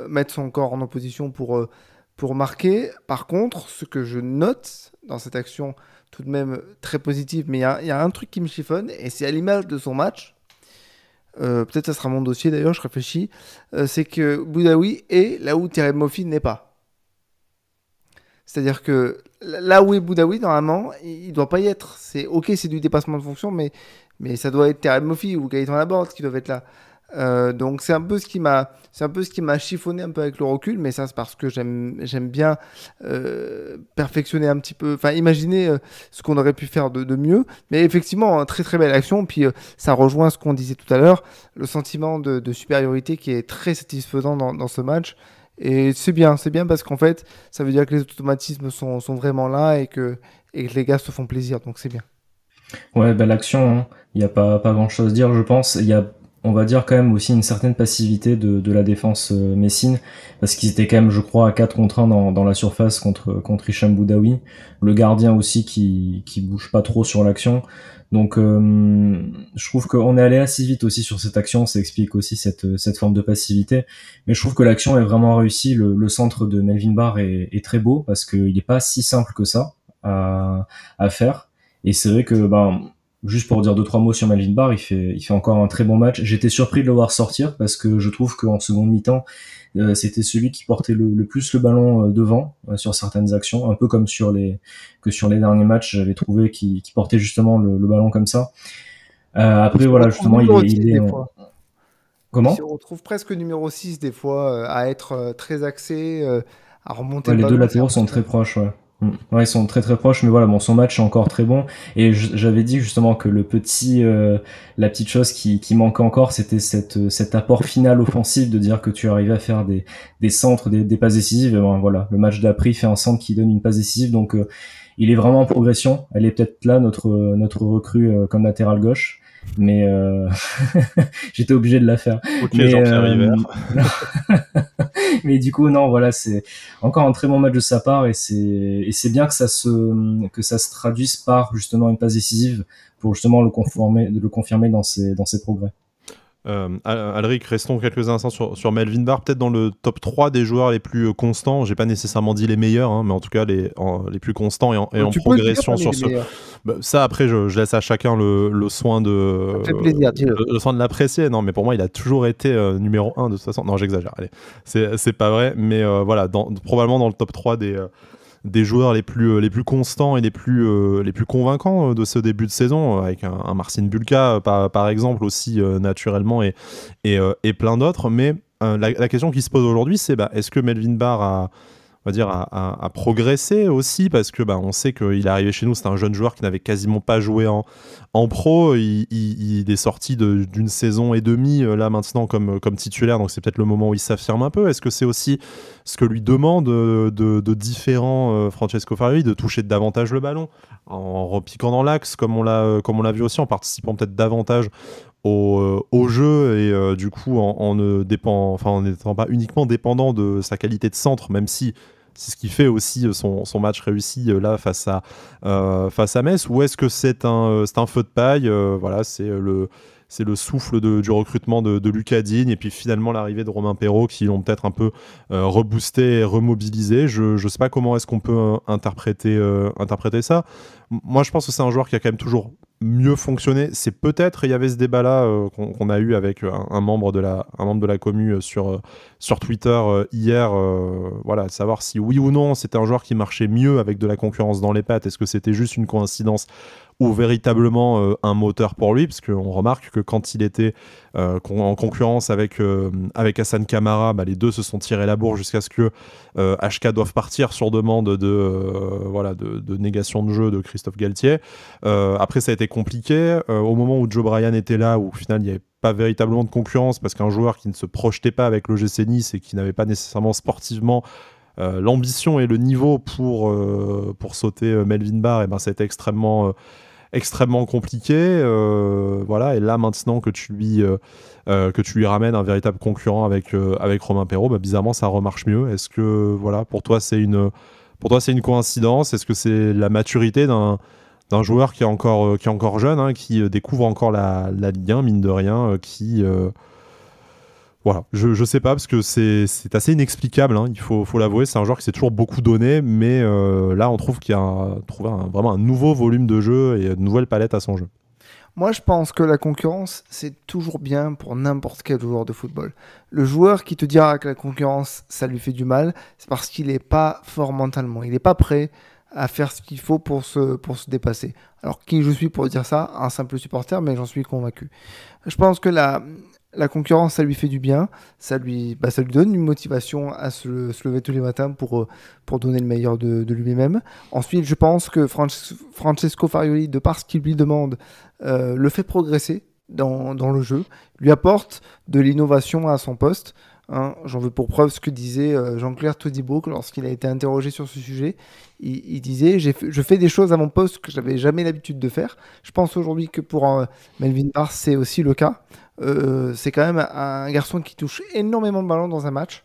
mettre son corps en opposition pour marquer. Par contre, ce que je note dans cette action tout de même très positive, mais il y a un truc qui me chiffonne, et c'est à l'image de son match, peut-être ça sera mon dossier d'ailleurs, je réfléchis, c'est que Boudaoui est là où Terem Moffi n'est pas. C'est-à-dire que là où est Boudaoui, normalement, il ne doit pas y être. C'est ok, c'est du dépassement de fonction, mais ça doit être Terem Moffi ou Gaëtan Laborde qui doivent être là. Donc c'est un peu ce qui m'a chiffonné un peu avec le recul, mais ça c'est parce que j'aime bien perfectionner un petit peu, enfin imaginer ce qu'on aurait pu faire de mieux. Mais effectivement, très très belle action. Puis ça rejoint ce qu'on disait tout à l'heure, le sentiment de supériorité qui est très satisfaisant dans ce match. Et c'est bien parce qu'en fait, ça veut dire que les automatismes sont vraiment là et que les gars se font plaisir, donc c'est bien. Ouais, belle action, hein. Il n'y a pas grand-chose à dire, je pense. Il y a, on va dire quand même aussi une certaine passivité de la défense messine, parce qu'ils étaient quand même, je crois, à 4 contre 1 dans la surface contre Hicham Boudaoui. Le gardien aussi qui bouge pas trop sur l'action. Donc je trouve qu'on est allé assez vite aussi sur cette action, ça explique aussi cette forme de passivité. Mais je trouve que l'action est vraiment réussie. Le centre de Melvin Barr est très beau, parce qu'il n'est pas si simple que ça à faire. Et c'est vrai que, juste pour dire 2-3 mots sur Melvin Barr, il fait encore un très bon match. J'étais surpris de le voir sortir, parce que je trouve qu'en seconde mi-temps, c'était celui qui portait le plus le ballon devant sur certaines actions, un peu comme sur les derniers matchs, j'avais trouvé qu'il portait justement le ballon comme ça. Après voilà, justement, il est Il se comment? retrouve presque numéro 6 des fois, à être très axé, à remonter Ouais, le les deux ballon, c'est latéraux sont très impressionnant. proches, ouais. Ouais, ils sont très très proches, mais voilà, bon, son match est encore très bon. Et j'avais dit justement que la petite chose qui manquait encore, c'était cet apport final offensif, de dire que tu arrivais à faire des centres, des passes décisives. Et bon, voilà, le match d'après, il fait un centre qui donne une passe décisive, donc il est vraiment en progression. Elle est peut-être là, notre recrue comme latéral gauche, mais j'étais obligé de la faire. Ok, Mais Jean-Pierre River. mais du coup, non, voilà, c'est encore un très bon match de sa part, et c'est bien que ça se traduise par justement une passe décisive pour justement le confirmer dans ses progrès. Alric, restons quelques instants sur Melvin Barr, peut-être dans le top 3 des joueurs les plus constants. J'ai pas nécessairement dit les meilleurs, hein, mais en tout cas les plus constants et en Tu peux le dire progression parmi sur les ce. meilleurs. Ça, après, je laisse à chacun le soin Ça me fait plaisir, dis-le. le soin de l'apprécier. Non, mais pour moi, il a toujours été numéro 1 de toute façon. Non, j'exagère. Allez, c'est pas vrai, mais voilà, probablement dans le top 3 des joueurs les plus constants et les plus convaincants de ce début de saison, avec un Marcin Bulka par exemple aussi naturellement, et plein d'autres. Mais la question qui se pose aujourd'hui, c'est est-ce que Melvin Barr on va dire, a progressé aussi, parce que on sait qu'il est arrivé chez nous, c'est un jeune joueur qui n'avait quasiment pas joué en pro. Il est sorti d'une saison et demie là maintenant comme titulaire, donc c'est peut-être le moment où il s'affirme un peu. Est-ce que c'est aussi ce que lui demande de différents Francesco Farioli, de toucher davantage le ballon en repiquant dans l'axe, comme on l'a vu aussi, en participant peut-être davantage au jeu, et du coup en n'étant pas uniquement dépendant de sa qualité de centre, même si c'est ce qui fait aussi son match réussi là face à Metz. Ou est-ce que c'est un feu de paille, voilà, c'est le souffle du recrutement de Lucas Digne, et puis finalement l'arrivée de Romain Perraud, qui l'ont peut-être un peu reboosté et remobilisé. Je sais pas comment est-ce qu'on peut interpréter ça. Moi, je pense que c'est un joueur qui a quand même toujours mieux fonctionné. C'est peut-être, il y avait ce débat-là qu'on a eu avec un membre de la commu sur Twitter hier, voilà, de savoir si oui ou non c'était un joueur qui marchait mieux avec de la concurrence dans les pattes. Est-ce que c'était juste une coïncidence, ou véritablement un moteur pour lui, parce qu'on remarque que quand il était en concurrence avec Hassan Kamara, les deux se sont tirés la bourre jusqu'à ce que HK doive partir sur demande de négation de jeu de Christophe Galtier. Après, ça a été compliqué au moment où Joe Bryan était là, où au final il n'y avait pas véritablement de concurrence, parce qu'un joueur qui ne se projetait pas avec l'OGC Nice et qui n'avait pas nécessairement sportivement l'ambition et le niveau pour sauter Melvin Barr, et ça a été extrêmement extrêmement compliqué. Voilà, et là maintenant que tu lui ramènes un véritable concurrent avec Romain Perrault, bah, bizarrement ça remarche mieux. Est-ce que voilà, pour toi c'est une coïncidence? Est-ce que c'est la maturité d'un joueur qui est encore jeune, hein, qui découvre encore la Ligue 1, mine de rien, voilà, je sais pas, parce que c'est assez inexplicable, hein, il faut l'avouer. C'est un joueur qui s'est toujours beaucoup donné, mais là on trouve qu'il y a vraiment un nouveau volume de jeu et une nouvelle palette à son jeu. Moi, je pense que la concurrence, c'est toujours bien pour n'importe quel joueur de football. Le joueur qui te dira que la concurrence, ça lui fait du mal, c'est parce qu'il n'est pas fort mentalement. Il n'est pas prêt à faire ce qu'il faut pour se dépasser. Alors, qui je suis pour dire ça? Un simple supporter, mais j'en suis convaincu. Je pense que la concurrence, ça lui fait du bien. Ça lui donne une motivation à se lever tous les matins pour donner le meilleur de lui-même. Ensuite, je pense que Francesco Farioli, de par ce qu'il lui demande, le fait progresser dans le jeu, lui apporte de l'innovation à son poste. Hein. J'en veux pour preuve ce que disait Jean-Claire Todibo lorsqu'il a été interrogé sur ce sujet. Il disait je fais des choses à mon poste que j'avais jamais l'habitude de faire. Je pense aujourd'hui que pour Melvin Barr, c'est aussi le cas. C'est quand même un garçon qui touche énormément de ballons dans un match.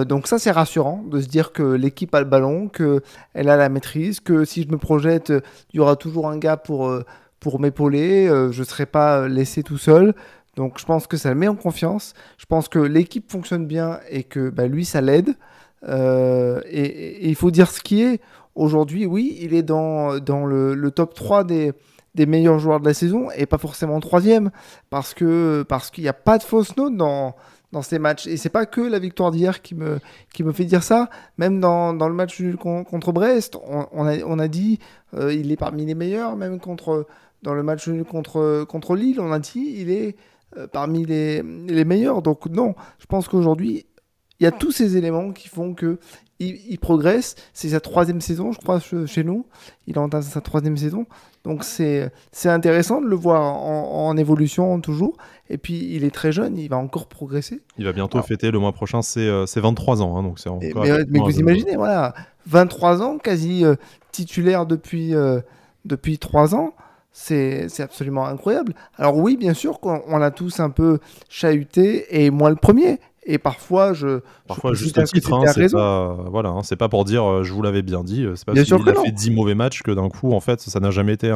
Donc ça, c'est rassurant de se dire que l'équipe a le ballon, qu'elle a la maîtrise, que si je me projette, il y aura toujours un gars pour m'épauler, je ne serai pas laissé tout seul. Donc je pense que ça le met en confiance. Je pense que l'équipe fonctionne bien et que lui, ça l'aide. Et il faut dire ce qui est. Aujourd'hui, oui, il est dans le top 3 des meilleurs joueurs de la saison et pas forcément troisième parce qu'il n'y a pas de fausses notes dans ces matchs. Et c'est pas que la victoire d'hier qui me fait dire ça. Même dans le match nul contre Brest, on a dit il est parmi les meilleurs. Même dans le match nul contre Lille, on a dit il est parmi les meilleurs. Donc non, je pense qu'aujourd'hui, il y a tous ces éléments qui font que il progresse. C'est sa 3e saison, je crois, chez nous. Il entame sa 3e saison. Donc c'est intéressant de le voir en évolution toujours. Et puis il est très jeune, il va encore progresser. Il va bientôt fêter le mois prochain ses 23 ans. Hein, donc c'est encore mais vous imaginez, voilà, 23 ans, quasi titulaire depuis 3 ans. C'est absolument incroyable. Alors oui, bien sûr qu'on l'a tous un peu chahuté, et moi le premier. Et parfois, juste à titre, hein, c'est pas, voilà, hein, c'est pas pour dire je vous l'avais bien dit, c'est pas parce qu'il a fait 10 mauvais matchs que d'un coup, en fait, ça n'a jamais été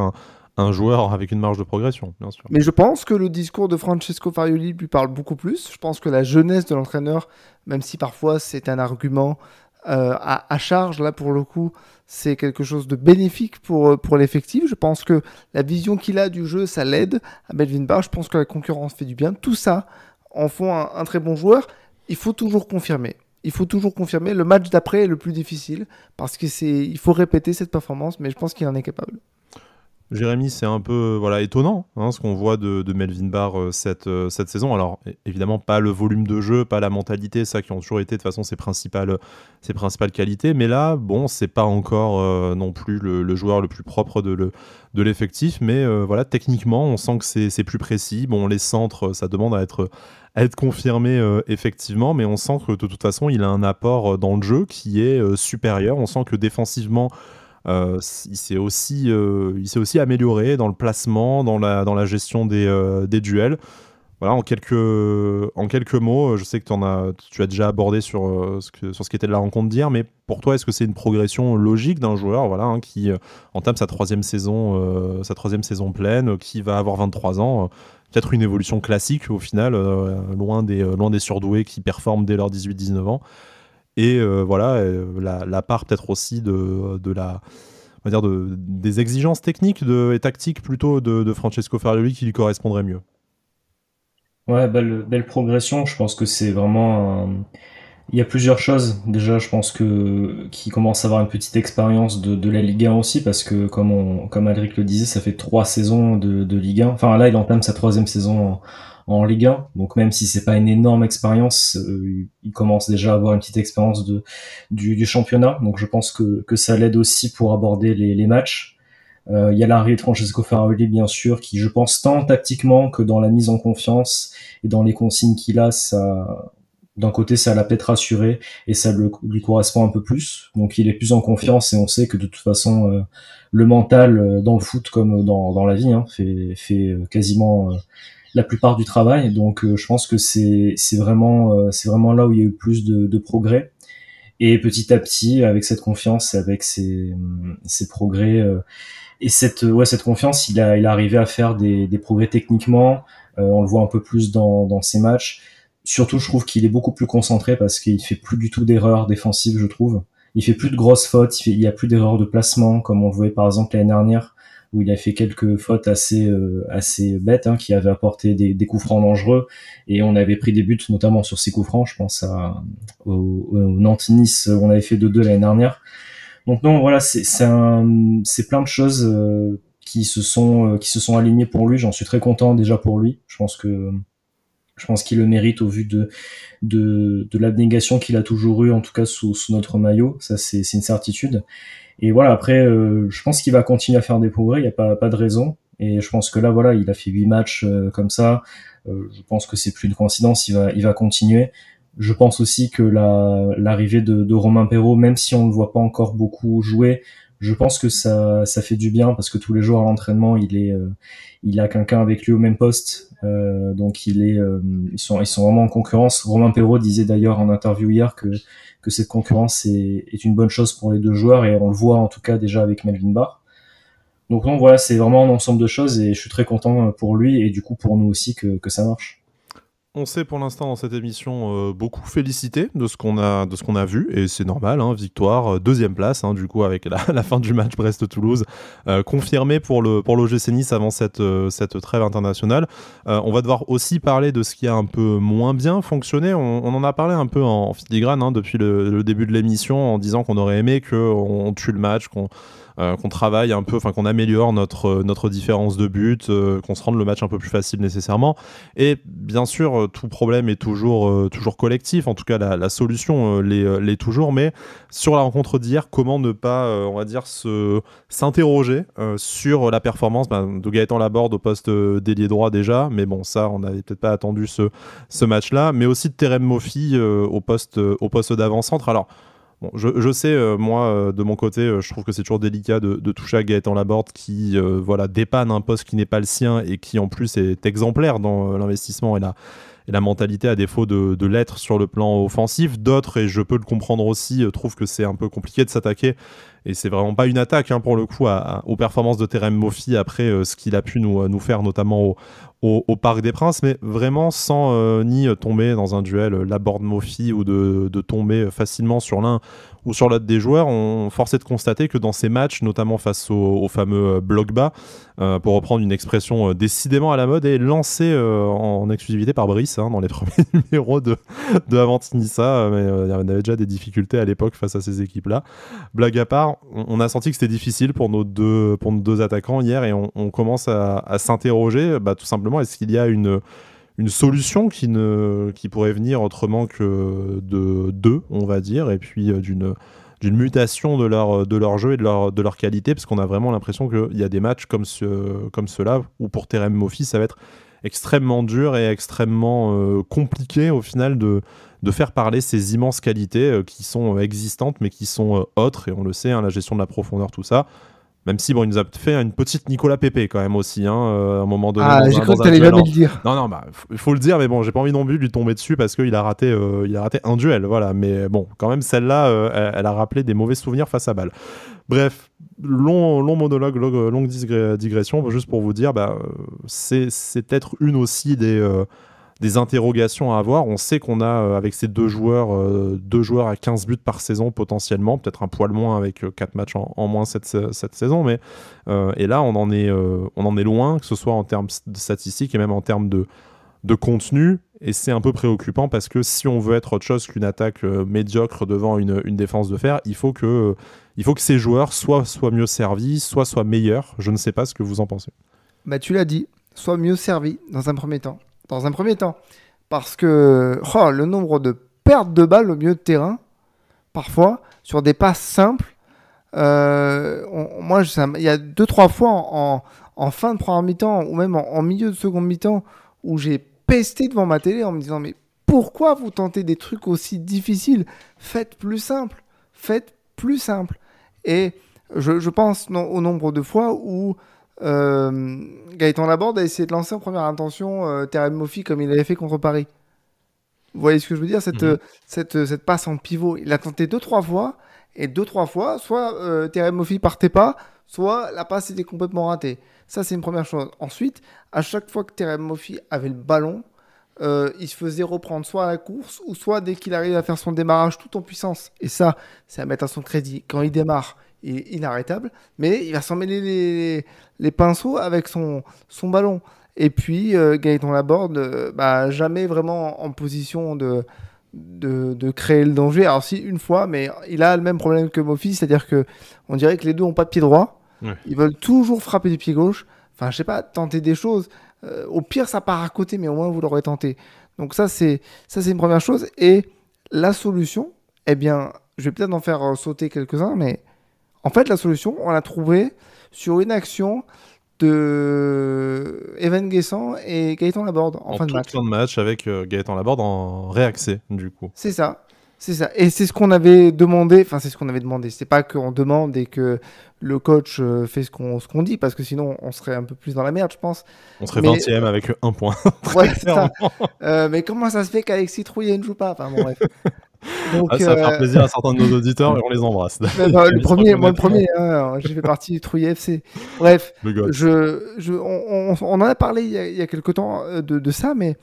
un joueur avec une marge de progression, bien sûr. Mais je pense que le discours de Francesco Farioli lui parle beaucoup plus. Je pense que la jeunesse de l'entraîneur, même si parfois c'est un argument à charge, là pour le coup, c'est quelque chose de bénéfique pour l'effectif. Je pense que la vision qu'il a du jeu, ça l'aide à Melvin Barr. Je pense que la concurrence fait du bien. Tout ça en font un très bon joueur. Il faut toujours confirmer. Le match d'après est le plus difficile parce il faut répéter cette performance, mais je pense qu'il en est capable. Jérémy, c'est un peu étonnant ce qu'on voit de Melvin Barr cette saison. Alors évidemment pas le volume de jeu, pas la mentalité, ça qui ont toujours été de toute façon ses principales qualités. Mais là, bon, c'est pas encore non plus le joueur le plus propre de l'effectif. Mais voilà, techniquement, on sent que c'est plus précis. Bon, les centres, ça demande à être confirmé effectivement, mais on sent que de toute façon, il a un apport dans le jeu qui est supérieur. On sent que défensivement, il s'est aussi amélioré dans le placement, dans la gestion des duels. Voilà, en quelques mots, je sais que tu as déjà abordé sur ce qu'était la rencontre d'hier, mais pour toi, est-ce que c'est une progression logique d'un joueur qui entame sa 3e saison pleine, qui va avoir 23 ans, peut-être une évolution classique au final, loin des surdoués qui performent dès leurs 18-19 ans. Et la part peut-être aussi des exigences techniques et tactiques plutôt de Francesco Farioli qui lui correspondrait mieux. Ouais, belle progression. Je pense que c'est vraiment il y a plusieurs choses. Déjà, je pense qu'il commence à avoir une petite expérience de la Ligue 1 aussi, parce que comme Alric le disait, ça fait 3 saisons de Ligue 1. Enfin là, il entame sa 3e saison en Ligue 1. Donc même si c'est pas une énorme expérience, il commence déjà à avoir une petite expérience du championnat. Donc je pense que ça l'aide aussi pour aborder les matchs. Il y a l'arrivée de Francesco Farioli, bien sûr, qui, je pense, tant tactiquement que dans la mise en confiance et dans les consignes qu'il a, d'un côté, ça l'a peut-être rassuré et ça lui correspond un peu plus. Donc, il est plus en confiance et on sait que de toute façon, le mental dans le foot comme dans la vie fait quasiment la plupart du travail. Donc, je pense que c'est vraiment là où il y a eu plus de progrès. Et petit à petit, avec cette confiance, avec ces progrès et cette confiance, il est arrivé à faire des progrès techniquement. On le voit un peu plus dans ses matchs. Surtout, je trouve qu'il est beaucoup plus concentré parce qu'il fait plus du tout d'erreurs défensives, je trouve. Il fait plus de grosses fautes, il y a plus d'erreurs de placement, comme on le voyait par exemple l'année dernière, où il a fait quelques fautes assez bêtes, qui avaient apporté des coups francs dangereux, et on avait pris des buts notamment sur ces coups francs. Je pense au Nantes-Nice, on avait fait 2-2 l'année dernière. Donc non, voilà, c'est plein de choses qui se sont alignées pour lui. J'en suis très content déjà pour lui. Je pense qu'il le mérite au vu de l'abnégation qu'il a toujours eue, en tout cas sous notre maillot. Ça, c'est une certitude. Et voilà, après, je pense qu'il va continuer à faire des progrès. Il n'y a pas de raison. Et je pense que là, voilà, il a fait 8 matchs comme ça. Je pense que c'est plus une coïncidence. Il va continuer. Je pense aussi que l'arrivée de Romain Perraud, même si on ne le voit pas encore beaucoup jouer, je pense que ça fait du bien parce que tous les jours à l'entraînement, il a quelqu'un avec lui au même poste, donc ils sont vraiment en concurrence. Romain Perraud disait d'ailleurs en interview hier que cette concurrence est une bonne chose pour les deux joueurs et on le voit en tout cas déjà avec Melvin Barr. Donc non, voilà, c'est vraiment un ensemble de choses et je suis très content pour lui et du coup pour nous aussi que ça marche. On s'est pour l'instant dans cette émission beaucoup félicité de ce qu'on a vu et c'est normal, victoire, deuxième place du coup avec la fin du match Brest-Toulouse confirmée pour l'OGC Nice avant cette trêve internationale. On va devoir aussi parler de ce qui a un peu moins bien fonctionné. On en a parlé un peu en filigrane depuis le début de l'émission en disant qu'on aurait aimé qu'on tue le match, qu'on travaille un peu, qu'on améliore notre différence de but, qu'on se rende le match un peu plus facile nécessairement. Et bien sûr, tout problème est toujours collectif. En tout cas, la solution l'est toujours. Mais sur la rencontre d'hier, comment ne pas, on va dire, s'interroger sur la performance de Gaëtan Laborde au poste d'ailier droit déjà. Mais bon, ça, on n'avait peut-être pas attendu ce match-là. Mais aussi de Terem Moffi au poste d'avant-centre. Alors, bon, je sais, moi, de mon côté, je trouve que c'est toujours délicat de toucher à Gaëtan Laborde qui dépanne un poste qui n'est pas le sien et qui en plus est exemplaire dans l'investissement et la mentalité à défaut de l'être sur le plan offensif. D'autres, et je peux le comprendre aussi, trouvent que c'est un peu compliqué de s'attaquer. Et c'est vraiment pas une attaque pour le coup aux performances de Terem Moffi après ce qu'il a pu nous faire notamment au Parc des Princes, mais vraiment sans ni tomber dans un duel Laborde-Moffi ou de tomber facilement sur l'un ou sur l'autre des joueurs. On forçait de constater que dans ces matchs, notamment face au fameux bloc bas, pour reprendre une expression décidément à la mode et lancée en exclusivité par Brice dans les premiers numéros de Avantinissa, mais il y avait déjà des difficultés à l'époque face à ces équipes-là. Blague à part, on a senti que c'était difficile pour nos deux attaquants hier et on commence à s'interroger tout simplement, est-ce qu'il y a une solution qui pourrait venir autrement que de deux, on va dire, et puis d'une mutation de leur jeu et de leur qualité, parce qu'on a vraiment l'impression qu'il y a des matchs comme ceux-là où pour Terem Moffi ça va être extrêmement dur et extrêmement compliqué au final de faire parler ces immenses qualités qui sont existantes mais qui sont autres, et on le sait, la gestion de la profondeur, tout ça. Même si, il nous a fait une petite Nicolas Pepe quand même aussi, à un moment donné. Ah, j'ai cru que t'allais jamais le dire. Non, il faut le dire, mais bon, j'ai pas envie non plus de lui tomber dessus parce qu'il a raté un duel, voilà. Mais bon, quand même, celle-là, elle a rappelé des mauvais souvenirs face à Bâle. Bref, long monologue, longue digression, juste pour vous dire, c'est peut-être une aussi des interrogations à avoir. On sait qu'on a avec ces deux joueurs à 15 buts par saison potentiellement, peut-être un poil moins avec 4 matchs en moins cette saison, mais et là on en est loin, que ce soit en termes de statistiques et même en termes de contenu, et c'est un peu préoccupant parce que si on veut être autre chose qu'une attaque médiocre devant une défense de fer, il faut que ces joueurs soient mieux servis, soient meilleurs. Je ne sais pas ce que vous en pensez. Tu l'as dit, soient mieux servis dans un premier temps. Parce que le nombre de pertes de balles au milieu de terrain, parfois, sur des passes simples, il y a 2-3 fois en fin de première mi-temps, ou même en milieu de seconde mi-temps, où j'ai pesté devant ma télé en me disant, mais Pourquoi vous tentez des trucs aussi difficiles? Faites plus simple. Faites plus simple. Et je pense au nombre de fois où Gaëtan Laborde a essayé de lancer en première intention Terem Moffi comme il avait fait contre Paris. Vous voyez ce que je veux dire, cette passe en pivot. Il a tenté 2-3 fois, et 2-3 fois, soit Terem Moffi partait pas, soit la passe était complètement ratée. Ça, c'est une première chose. Ensuite, à chaque fois que Terem Moffi avait le ballon, il se faisait reprendre soit à la course, ou soit dès qu'il arrive à faire son démarrage tout en puissance. Et ça, c'est à mettre à son crédit. Quand il démarre, il est inarrêtable, mais il va s'en mêler les pinceaux avec son ballon. Et puis, Gaëtan Laborde, jamais vraiment en position de créer le danger. Alors si, une fois, mais il a le même problème que Moffi, c'est-à-dire que on dirait que les deux n'ont pas de pied droit. Ouais. Ils veulent toujours frapper du pied gauche. Enfin, je sais pas, tenter des choses. Au pire, ça part à côté, mais au moins, vous l'aurez tenté. Donc ça, c'est une première chose. Et la solution, eh bien, je vais peut-être en faire sauter quelques-uns, mais en fait, la solution, on l'a trouvée sur une action de Evan Guessant et Gaëtan Laborde en fin de match. Fin de match avec Gaëtan Laborde en réaxé, du coup. C'est ça. C'est ça. Et c'est ce qu'on avait demandé. Enfin, c'est ce qu'on avait demandé. C'est pas qu'on demande et que le coach fait ce qu'on dit, parce que sinon, on serait un peu plus dans la merde, je pense. On serait 20e avec 1 point. Ouais, c'est ça. Mais comment ça se fait qu'Alexis Trouillet ne joue pas? Enfin, bon, bref. Donc, ça va faire plaisir à certains de nos auditeurs et on les embrasse. Le premier, hein, j'ai fait partie du Trouillet FC. Bref, on en a parlé il y a quelque temps de ça, mais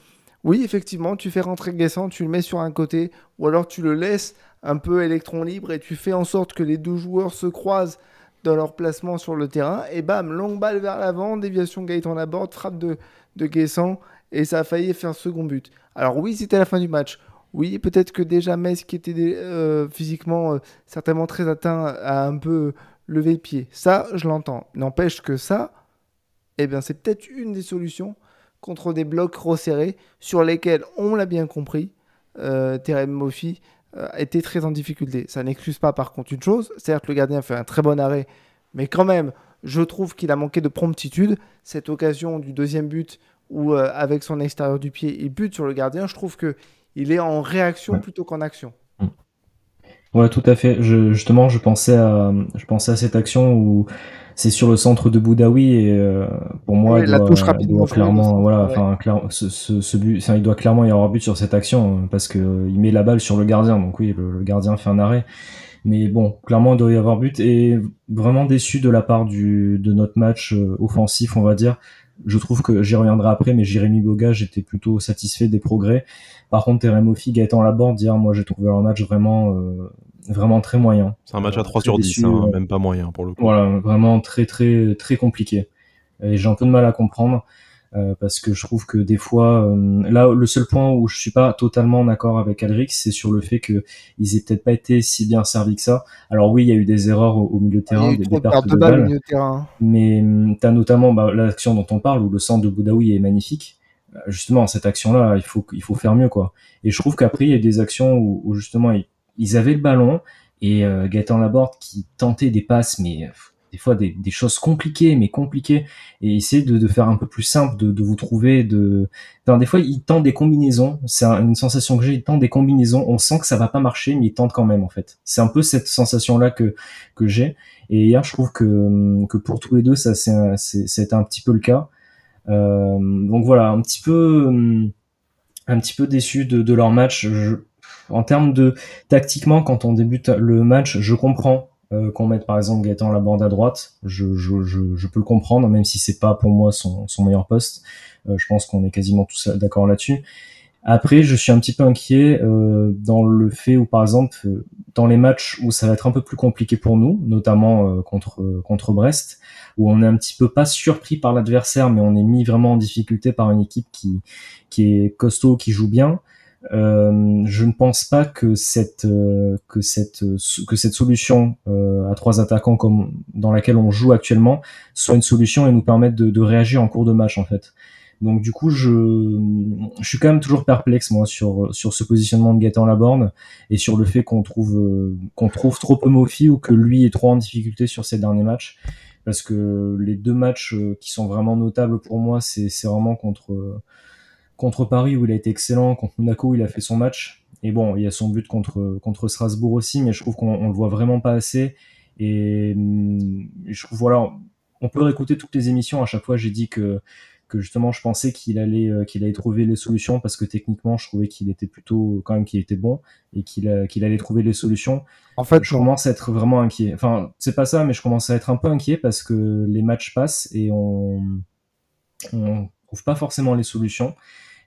oui, effectivement, tu fais rentrer Guessant, tu le mets sur un côté, ou alors tu le laisses un peu électron libre et tu fais en sorte que les deux joueurs se croisent dans leur placement sur le terrain, et bam, longue balle vers l'avant, déviation Gaëtan Laborde, frappe de Guessant, et ça a failli faire second but. Alors oui, c'était la fin du match. Oui, peut-être que déjà Metz, qui était physiquement certainement très atteint, a un peu levé le pied. Ça, je l'entends. N'empêche que ça, eh bien, c'est peut-être une des solutions contre des blocs resserrés sur lesquels, on l'a bien compris, Terem Moffi était très en difficulté. Ça n'excuse pas par contre une chose. Certes, le gardien fait un très bon arrêt, mais quand même, je trouve qu'il a manqué de promptitude. Cette occasion du deuxième but où, avec son extérieur du pied, il bute sur le gardien, je trouve que il est en réaction plutôt qu'en action. Ouais, tout à fait. Justement, je pensais à cette action où c'est sur le centre de Boudaoui et pour moi, la touche rapidement, clairement, voilà, enfin, ce but, enfin, il doit clairement y avoir but sur cette action parce que il met la balle sur le gardien. Donc oui, le gardien fait un arrêt. Mais bon, clairement, il doit y avoir but et vraiment déçu de la part de notre match offensif, on va dire. Je trouve que j'y reviendrai après, mais Jérémy Boga, j'étais plutôt satisfait des progrès. Par contre, Terem Moffi, Gaëtan Laborde, hier, moi, j'ai trouvé leur match vraiment très moyen. C'est un match à 3 sur 10, déçu, même pas moyen pour le coup. Voilà, vraiment très compliqué. Et j'ai un peu de mal à comprendre. Parce que je trouve que des fois, là, le seul point où je suis pas totalement d'accord avec Alric, c'est sur le fait que ils aient peut-être pas été si bien servis que ça. Alors oui, il y a eu des erreurs au milieu de terrain, des pertes de balles, mais t'as notamment l'action dont on parle où le centre de Boudaoui est magnifique. Justement, cette action-là, il faut faire mieux, quoi. Et je trouve qu'après, il y a des actions où justement ils avaient le ballon et Gaëtan Laborde qui tentait des passes, mais des fois des choses compliquées, et essayer de faire un peu plus simple, de vous trouver, enfin, des fois, il tente des combinaisons, c'est une sensation que j'ai, il tente des combinaisons, on sent que ça va pas marcher, mais il tente quand même, en fait. C'est un peu cette sensation-là que j'ai, et hier, je trouve que pour tous les deux, c'était un petit peu le cas. Donc voilà, un petit peu déçu de leur match. En termes de tactiquement, quand on débute le match, je comprends qu'on mette par exemple Gaëtan Laborde à droite, je peux le comprendre, même si c'est pas pour moi son meilleur poste. Je pense qu'on est quasiment tous d'accord là-dessus. Après, je suis un petit peu inquiet dans le fait où, par exemple, dans les matchs où ça va être un peu plus compliqué pour nous, notamment contre Brest, où on est un petit peu pas surpris par l'adversaire, mais on est mis vraiment en difficulté par une équipe qui est costaud, qui joue bien. Je ne pense pas que cette solution à 3 attaquants comme dans laquelle on joue actuellement soit une solution et nous permette de réagir en cours de match, en fait. Donc du coup, je suis quand même toujours perplexe, moi, sur ce positionnement de Gaëtan Laborde et sur le fait qu'on trouve trop peu Moffi ou que lui est trop en difficulté sur ces derniers matchs, parce que les deux matchs qui sont vraiment notables pour moi, c'est vraiment contre contre Paris où il a été excellent, contre Monaco où il a fait son match. Et bon, il y a son but contre Strasbourg aussi, mais je trouve qu'on le voit vraiment pas assez. Et je trouve, voilà, on peut réécouter toutes les émissions. À chaque fois, j'ai dit que justement, je pensais qu'il allait trouver les solutions parce que techniquement, je trouvais qu'il était plutôt, quand même, qu'il était bon et qu'il allait trouver les solutions. En fait, Je non. commence à être vraiment inquiet. Enfin, c'est pas ça, mais je commence à être un peu inquiet parce que les matchs passent et on trouve pas forcément les solutions.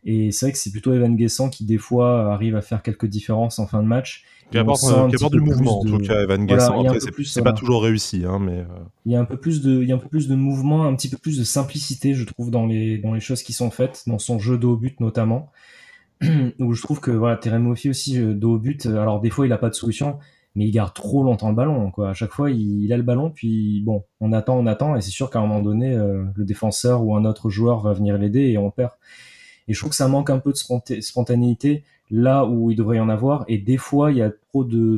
Et c'est vrai que c'est plutôt Evan Guessant qui, des fois, arrive à faire quelques différences en fin de match. Qui Et on sent un qui petit apporte du peu plus mouvement, en tout de. cas, Evan Voilà, Guessant. il y a un Après, peu plus. c'est pas Voilà. toujours réussi, hein, mais Il y a un peu plus de, il y a un peu plus de mouvement, un petit peu plus de simplicité, je trouve, dans les choses qui sont faites, dans son jeu de haut but notamment. Où je trouve que voilà, Terem Moffi aussi de haut but. Alors des fois, il a pas de solution, mais il garde trop longtemps le ballon, quoi. À chaque fois, il a le ballon, puis bon, on attend, et c'est sûr qu'à un moment donné, le défenseur ou un autre joueur va venir l'aider et on perd. Et je trouve que ça manque un peu de spontanéité là où il devrait y en avoir. Et des fois, il y a trop de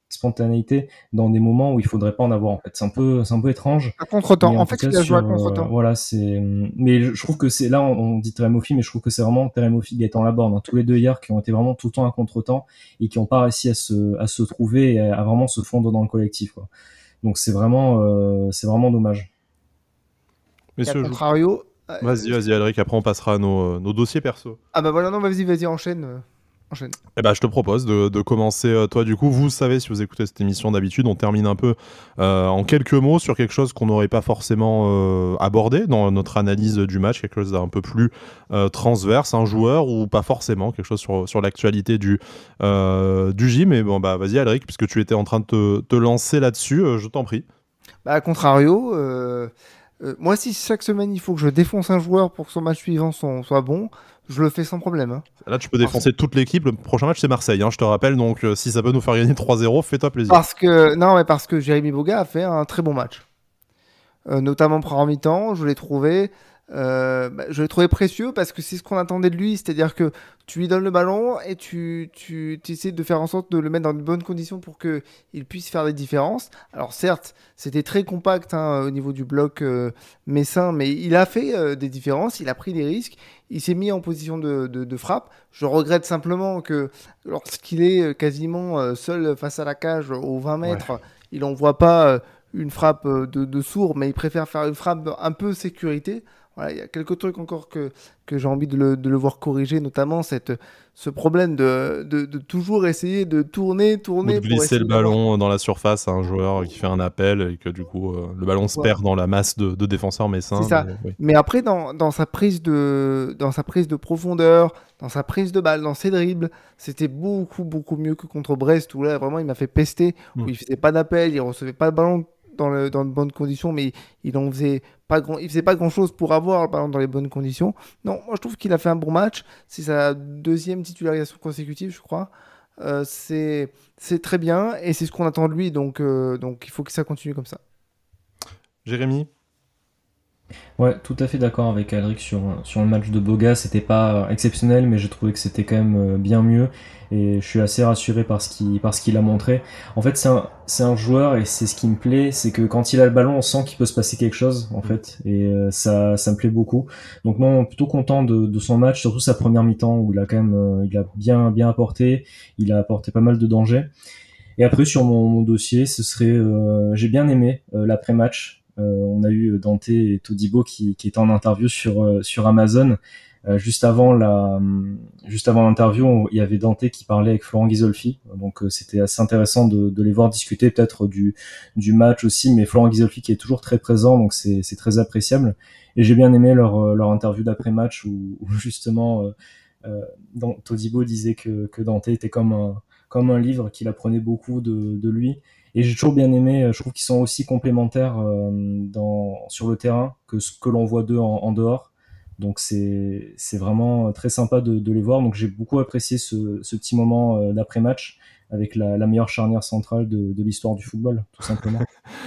spontanéité dans des moments où il faudrait pas en avoir. En fait, c'est un peu étrange. À contre-temps. Mais En en tout fait, cas, il a joué à contre-temps. voilà, c'est. Mais je trouve que c'est là, on dit Terem Moffi, mais je trouve que c'est vraiment Terem Moffi, Gaëtan Laborde, hein, tous les deux hier qui ont été vraiment tout le temps à contre-temps et qui n'ont pas réussi à se trouver et à vraiment se fondre dans le collectif, quoi. Donc c'est vraiment dommage. Et à messieurs, contrario. vas-y, Alric, après on passera à nos dossiers perso. Ah bah voilà, non, vas-y, enchaîne. Enchaîne. Eh ben, je te propose de commencer, toi, du coup. Vous savez, si vous écoutez cette émission d'habitude, on termine un peu en quelques mots sur quelque chose qu'on n'aurait pas forcément abordé dans notre analyse du match, quelque chose d'un peu plus transverse, un joueur ou pas forcément, quelque chose sur l'actualité du gym. Mais bon, bah, vas-y, Alric, puisque tu étais en train de te lancer là-dessus, je t'en prie. Bah, à contrario, moi, si chaque semaine il faut que je défonce un joueur pour que son match suivant soit bon, je le fais sans problème, hein. Là, tu peux défoncer toute l'équipe. Le prochain match, c'est Marseille, hein, je te rappelle. Donc, si ça peut nous faire gagner 3-0, fais-toi plaisir. Parce que Jérémy Boga a fait un très bon match. Notamment première mi-temps, je l'ai trouvé précieux parce que c'est ce qu'on attendait de lui, c'est-à-dire que tu lui donnes le ballon et tu essaies de faire en sorte de le mettre dans de bonnes conditions pour qu'il puisse faire des différences. Alors certes, c'était très compact, hein, au niveau du bloc messin, mais il a fait des différences, il a pris des risques, il s'est mis en position de frappe. Je regrette simplement que lorsqu'il est quasiment seul face à la cage aux 20 mètres, Ouais. il n'envoie pas une frappe de sourd, mais il préfère faire une frappe un peu sécurité. Voilà, il y a quelques trucs encore que j'ai envie de le voir corriger, notamment ce problème de toujours essayer de tourner Ou de pour glisser le essayer d'avoir. ballon dans la surface à un joueur qui fait un appel et que du coup le ballon se Ouais, perd dans la masse de défenseurs c'est messins. ça. Mais, oui. Mais après, dans sa prise de profondeur, dans sa prise de balle, dans ses dribbles, c'était beaucoup, beaucoup mieux que contre Brest, où là, vraiment, il m'a fait pester, où il faisait pas d'appel, il recevait pas le ballon dans de bonnes conditions, mais il faisait pas grand-chose pour avoir le ballon dans les bonnes conditions. Non, moi, je trouve qu'il a fait un bon match. C'est sa deuxième titularisation consécutive, je crois. C'est très bien, et c'est ce qu'on attend de lui, donc il faut que ça continue comme ça. Jérémy. Ouais, tout à fait d'accord avec Alric sur le match de Boga. C'était pas exceptionnel, mais j'ai trouvé que c'était quand même bien mieux. Et je suis assez rassuré par ce qu'il a montré. En fait, c'est un joueur, et c'est ce qui me plaît, c'est que quand il a le ballon, on sent qu'il peut se passer quelque chose, en fait. Et ça me plaît beaucoup. Donc non, plutôt content de son match, surtout sa première mi-temps, où il a quand même il a bien, bien apporté. Il a apporté pas mal de danger. Et après, sur mon dossier, ce serait, j'ai bien aimé l'après-match. On a eu Dante et Todibo qui étaient en interview sur Amazon. Juste avant l'interview, il y avait Dante qui parlait avec Florent Ghisolfi. Donc c'était assez intéressant de les voir discuter peut-être du match aussi. Mais Florent Ghisolfi qui est toujours très présent, donc c'est très appréciable. Et j'ai bien aimé leur interview d'après-match où justement Todibo disait que Dante était comme un livre, qu'il apprenait beaucoup de lui. Et j'ai toujours bien aimé, je trouve qu'ils sont aussi complémentaires sur le terrain que ce que l'on voit d'eux en dehors. Donc c'est vraiment très sympa de les voir. Donc j'ai beaucoup apprécié ce petit moment d'après-match avec la meilleure charnière centrale de l'histoire du football, tout simplement.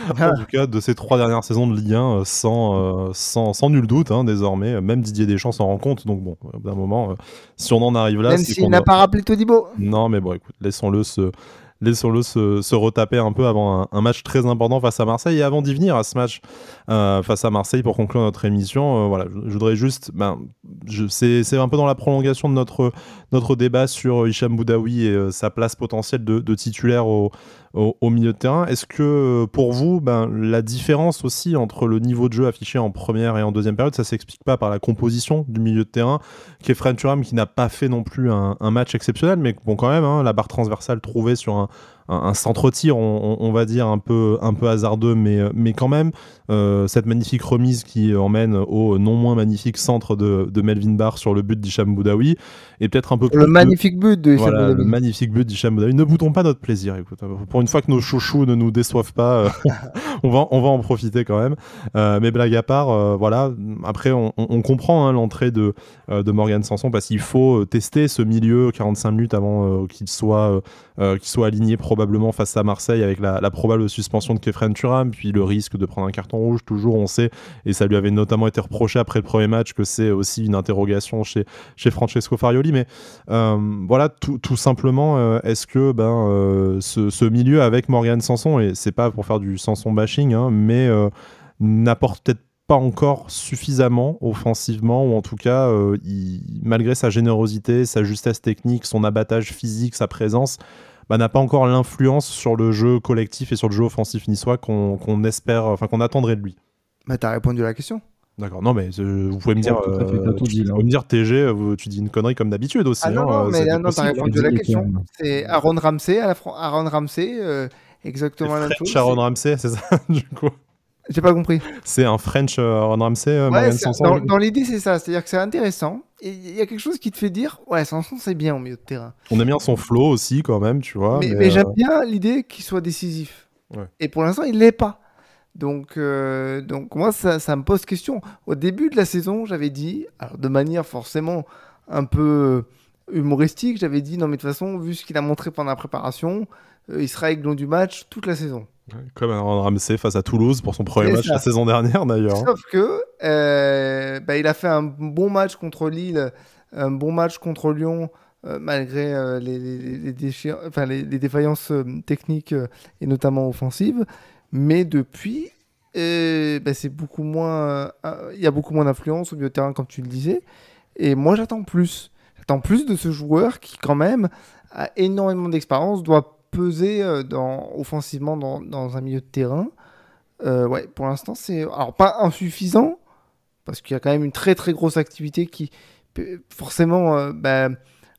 En tout cas, de ces 3 dernières saisons de Ligue 1, sans nul doute, hein, désormais, même Didier Deschamps s'en rend compte. Donc bon, au bout d'un moment, si on en arrive là, Même c'est s'il qu'on n'a a... pas rappelé Todibo. Non, mais bon, écoute, laissons-le se retaper un peu avant un match très important face à Marseille. Et avant d'y venir à ce match face à Marseille, pour conclure notre émission, voilà, je voudrais juste c'est un peu dans la prolongation de notre débat sur Hicham Boudaoui et sa place potentielle de titulaire au milieu de terrain. Est-ce que pour vous, la différence aussi entre le niveau de jeu affiché en première et en deuxième période, ça s'explique pas par la composition du milieu de terrain, Khéphren Thuram qui n'a pas fait non plus un match exceptionnel, mais bon quand même, hein, la barre transversale trouvée sur un centre-tir, on va dire un peu hasardeux, mais quand même, cette magnifique remise qui emmène au non moins magnifique centre de Melvin Barr sur le but d'Hicham Boudaoui, et peut-être un peu plus... Le magnifique but de Hicham Voilà, Boudaoui. le magnifique but d'Hicham Boudaoui. Ne boutons pas notre plaisir, écoute. Pour une fois que nos chouchous ne nous déçoivent pas, on va en profiter quand même. Mais blague à part, voilà. Après, on comprend l'entrée de Morgan Sanson parce qu'il faut tester ce milieu 45 minutes avant qu'il soit aligné probablement face à Marseille avec la probable suspension de Khéphren Thuram, puis le risque de prendre un carton rouge. Toujours, on sait, et ça lui avait notamment été reproché après le premier match, que c'est aussi une interrogation chez Francesco Farioli. Mais voilà, tout simplement, est-ce que ce milieu avec Morgan Sanson, et c'est pas pour faire du Sanson bashing, mais n'apporte peut-être pas encore suffisamment offensivement, ou en tout cas, malgré sa générosité, sa justesse technique, son abattage physique, sa présence, n'a pas encore l'influence sur le jeu collectif et sur le jeu offensif niçois qu'on espère, enfin qu'on attendrait de lui. T'as répondu à la question. D'accord, non mais vous pouvez me dire, tu pouvez me dire TG, tu dis une connerie comme d'habitude aussi. Ah non, mais là, non, t'as répondu à la question. C'est Aaron Ramsey, exactement la même chose. Aaron Ramsey, c'est ça, du coup. J'ai pas compris. C'est un French Aaron Ramsey, Morgan Sanson. Dans l'idée, c'est ça. C'est-à-dire que c'est intéressant. Et il y a quelque chose qui te fait dire, ouais, Sanson, c'est bien au milieu de terrain. On aime bien son flow aussi, quand même, tu vois. Mais j'aime bien l'idée qu'il soit décisif. Ouais. Et pour l'instant, il l'est pas. Donc moi, ça me pose question. Au début de la saison, j'avais dit, alors de manière forcément un peu humoristique, j'avais dit, non, mais de toute façon, vu ce qu'il a montré pendant la préparation, il sera aiglon du match toute la saison. Ouais, comme Aaron Ramsey face à Toulouse pour son premier match la saison dernière, d'ailleurs. Sauf que il a fait un bon match contre Lille, un bon match contre Lyon, malgré les défaillances techniques et notamment offensives. Mais depuis, c'est beaucoup moins. Il y a beaucoup moins d'influence au milieu de terrain, comme tu le disais. Et moi, j'attends plus. J'attends plus de ce joueur qui, quand même, a énormément d'expérience, doit peser offensivement dans un milieu de terrain. Ouais, pour l'instant, c'est alors pas insuffisant, parce qu'il y a quand même une très très grosse activité qui, forcément,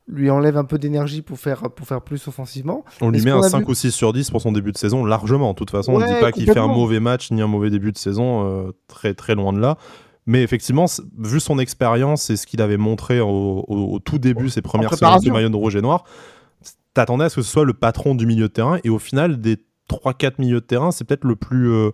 lui enlève un peu d'énergie pour faire plus offensivement. On lui met un 5 ou 6 sur 10 pour son début de saison, largement. De toute façon, on ne dit pas qu'il fait un mauvais match ni un mauvais début de saison, très très loin de là. Mais effectivement, vu son expérience et ce qu'il avait montré au tout début, ses premières séances de maillot de rouge et noir, t'attendais à ce que ce soit le patron du milieu de terrain. Et au final, des 3-4 milieux de terrain, c'est peut-être le plus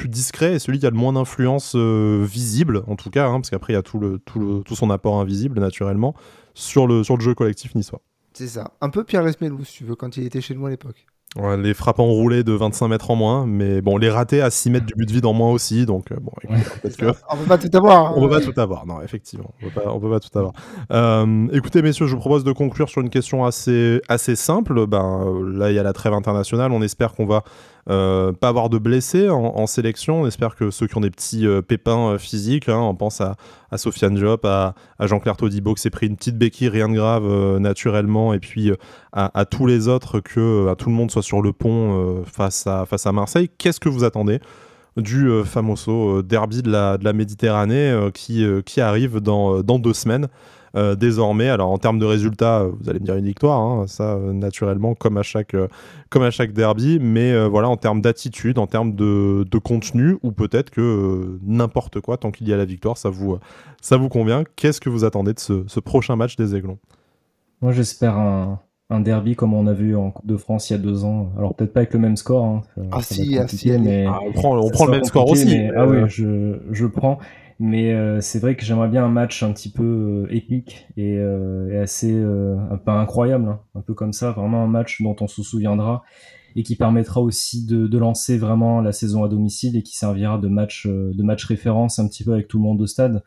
discret et celui qui a le moins d'influence visible, en tout cas, parce qu'après, il y a tout son apport invisible, naturellement, sur le jeu collectif niçois. C'est ça. Un peu Pierre Lesmelou, si tu veux, quand il était chez nous à l'époque. Ouais, les frappes enroulées de 25 mètres en moins, mais bon, les ratés à 6 mètres du but vide en moins aussi, donc bon, peut-être que... On peut pas tout avoir. On peut pas tout avoir, non, effectivement, on peut pas tout avoir. Écoutez, messieurs, je vous propose de conclure sur une question assez simple. Là, il y a la trêve internationale, on espère qu'on va pas avoir de blessés en sélection, on espère que ceux qui ont des petits pépins physiques, on pense à Sofiane Diop, à Jean-Claire Todibo qui s'est pris une petite béquille, rien de grave naturellement, et puis à tous les autres, que tout le monde soit sur le pont face à Marseille. Qu'est-ce que vous attendez du famoso derby de la Méditerranée qui arrive dans 2 semaines désormais? Alors en termes de résultats, vous allez me dire une victoire, ça naturellement comme à chaque derby, mais voilà, en termes d'attitude, en termes de contenu, ou peut-être que n'importe quoi, tant qu'il y a la victoire, ça vous convient. Qu'est-ce que vous attendez de ce prochain match des Aiglons? Moi j'espère un derby comme on a vu en Coupe de France il y a 2 ans. Alors peut-être pas avec le même score. Mais on prend le même score aussi. Oui, je prends. Mais c'est vrai que j'aimerais bien un match un petit peu épique et assez un peu incroyable, un peu comme ça, vraiment un match dont on se souviendra et qui permettra aussi de lancer vraiment la saison à domicile et qui servira de match référence un petit peu avec tout le monde au stade.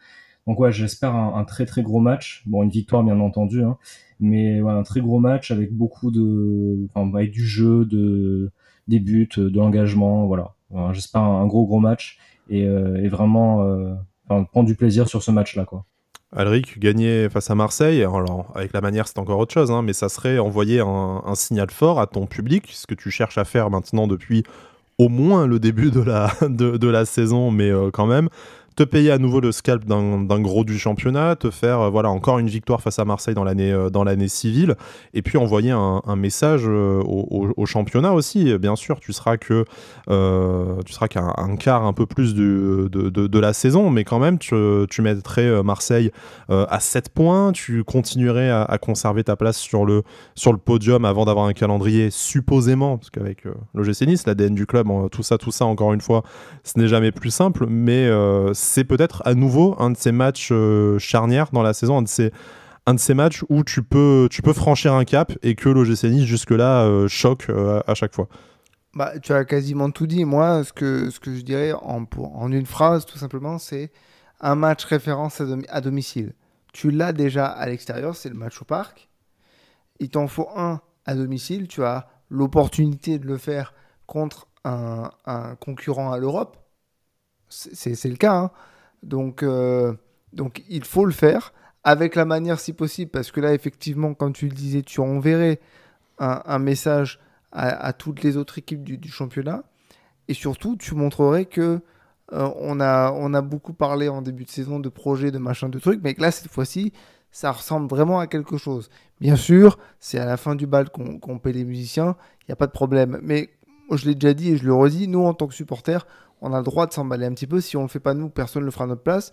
Donc ouais, j'espère un très très gros match. Bon, une victoire bien entendu, mais ouais, un très gros match avec avec du jeu, des buts, de l'engagement, voilà. J'espère un gros match et vraiment prendre du plaisir sur ce match-là, quoi. Alric, gagner face à Marseille, alors avec la manière c'est encore autre chose, hein, mais ça serait envoyer un signal fort à ton public, ce que tu cherches à faire maintenant depuis au moins le début de la saison, mais quand même, te payer à nouveau le scalp d'un gros du championnat, te faire voilà, encore une victoire face à Marseille dans l'année civile, et puis envoyer un message au championnat aussi. Bien sûr, tu seras qu'à un quart un peu plus de la saison, mais quand même, tu mettrais Marseille à 7 points, tu continuerais à conserver ta place sur le podium avant d'avoir un calendrier supposément, parce qu'avec l'OGC Nice, l'ADN du club, tout ça, encore une fois, ce n'est jamais plus simple, mais c'est peut-être à nouveau un de ces matchs charnières dans la saison, un de ces matchs où tu peux franchir un cap et que l'OGC Nice jusque-là choque à chaque fois. Bah, tu as quasiment tout dit. Moi, ce que je dirais en une phrase, tout simplement, c'est un match référence à domicile. Tu l'as déjà à l'extérieur, c'est le match au parc. Il t'en faut un à domicile. Tu as l'opportunité de le faire contre un concurrent à l'Europe. C'est le cas, hein. Donc il faut le faire avec la manière si possible, parce que là, effectivement, comme tu le disais, tu enverrais un message à toutes les autres équipes du championnat. Et surtout, tu montrerais que on a beaucoup parlé en début de saison de projets, de machins, de trucs, mais que là, cette fois-ci, ça ressemble vraiment à quelque chose. Bien sûr, c'est à la fin du bal qu'on paie les musiciens, il n'y a pas de problème. Mais je l'ai déjà dit et je le redis, nous, en tant que supporters, on a le droit de s'emballer un petit peu. Si on ne le fait pas nous, personne ne le fera à notre place.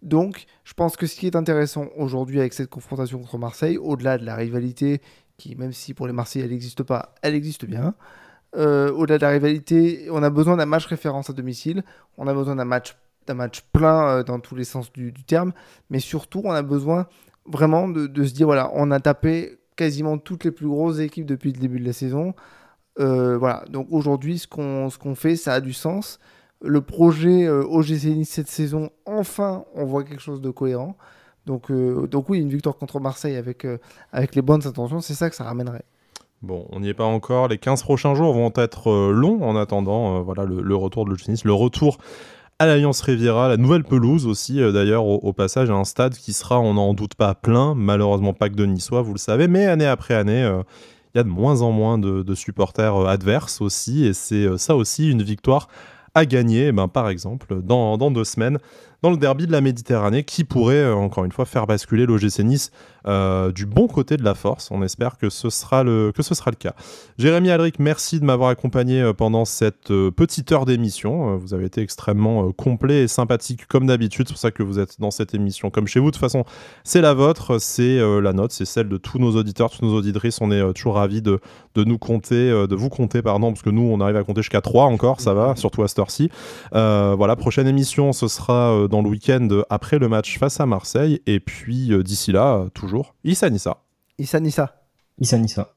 Donc, je pense que ce qui est intéressant aujourd'hui avec cette confrontation contre Marseille, au-delà de la rivalité, qui, même si pour les Marseillais, elle n'existe pas, elle existe bien. Au-delà de la rivalité, on a besoin d'un match référence à domicile. On a besoin d'un match plein dans tous les sens du terme. Mais surtout, on a besoin vraiment de se dire, voilà, on a tapé quasiment toutes les plus grosses équipes depuis le début de la saison. Voilà, donc aujourd'hui, ce qu'on fait, ça a du sens. Le projet OGC Nice cette saison, enfin, on voit quelque chose de cohérent. Donc oui, une victoire contre Marseille avec les bonnes intentions, c'est ça que ça ramènerait. Bon, on n'y est pas encore. Les 15 prochains jours vont être longs en attendant voilà, le retour de l'OGC Nice, le retour à l'Alliance Riviera, la nouvelle pelouse aussi, d'ailleurs, au passage, un stade qui sera, on n'en doute pas, plein, malheureusement pas que de Niçois, vous le savez, mais année après année, il y a de moins en moins de supporters adverses aussi, et c'est ça aussi une victoire à gagner, par exemple, dans 2 semaines, dans le derby de la Méditerranée, qui pourrait, encore une fois, faire basculer l'OGC Nice du bon côté de la force. On espère que ce sera le cas. Jérémy Alric, merci de m'avoir accompagné pendant cette petite heure d'émission. Vous avez été extrêmement complet et sympathique, comme d'habitude. C'est pour ça que vous êtes dans cette émission comme chez vous. De toute façon, c'est la vôtre, c'est la nôtre, c'est celle de tous nos auditeurs, toutes nos auditrices. On est toujours ravis de vous compter, parce que nous, on arrive à compter jusqu'à 3 encore, ça va, surtout à cette heure-ci. Voilà, prochaine émission, ce sera dans le week-end après le match face à Marseille. Et puis, d'ici là, toujours, Issa Nissa. Issa Nissa. Issa Nissa.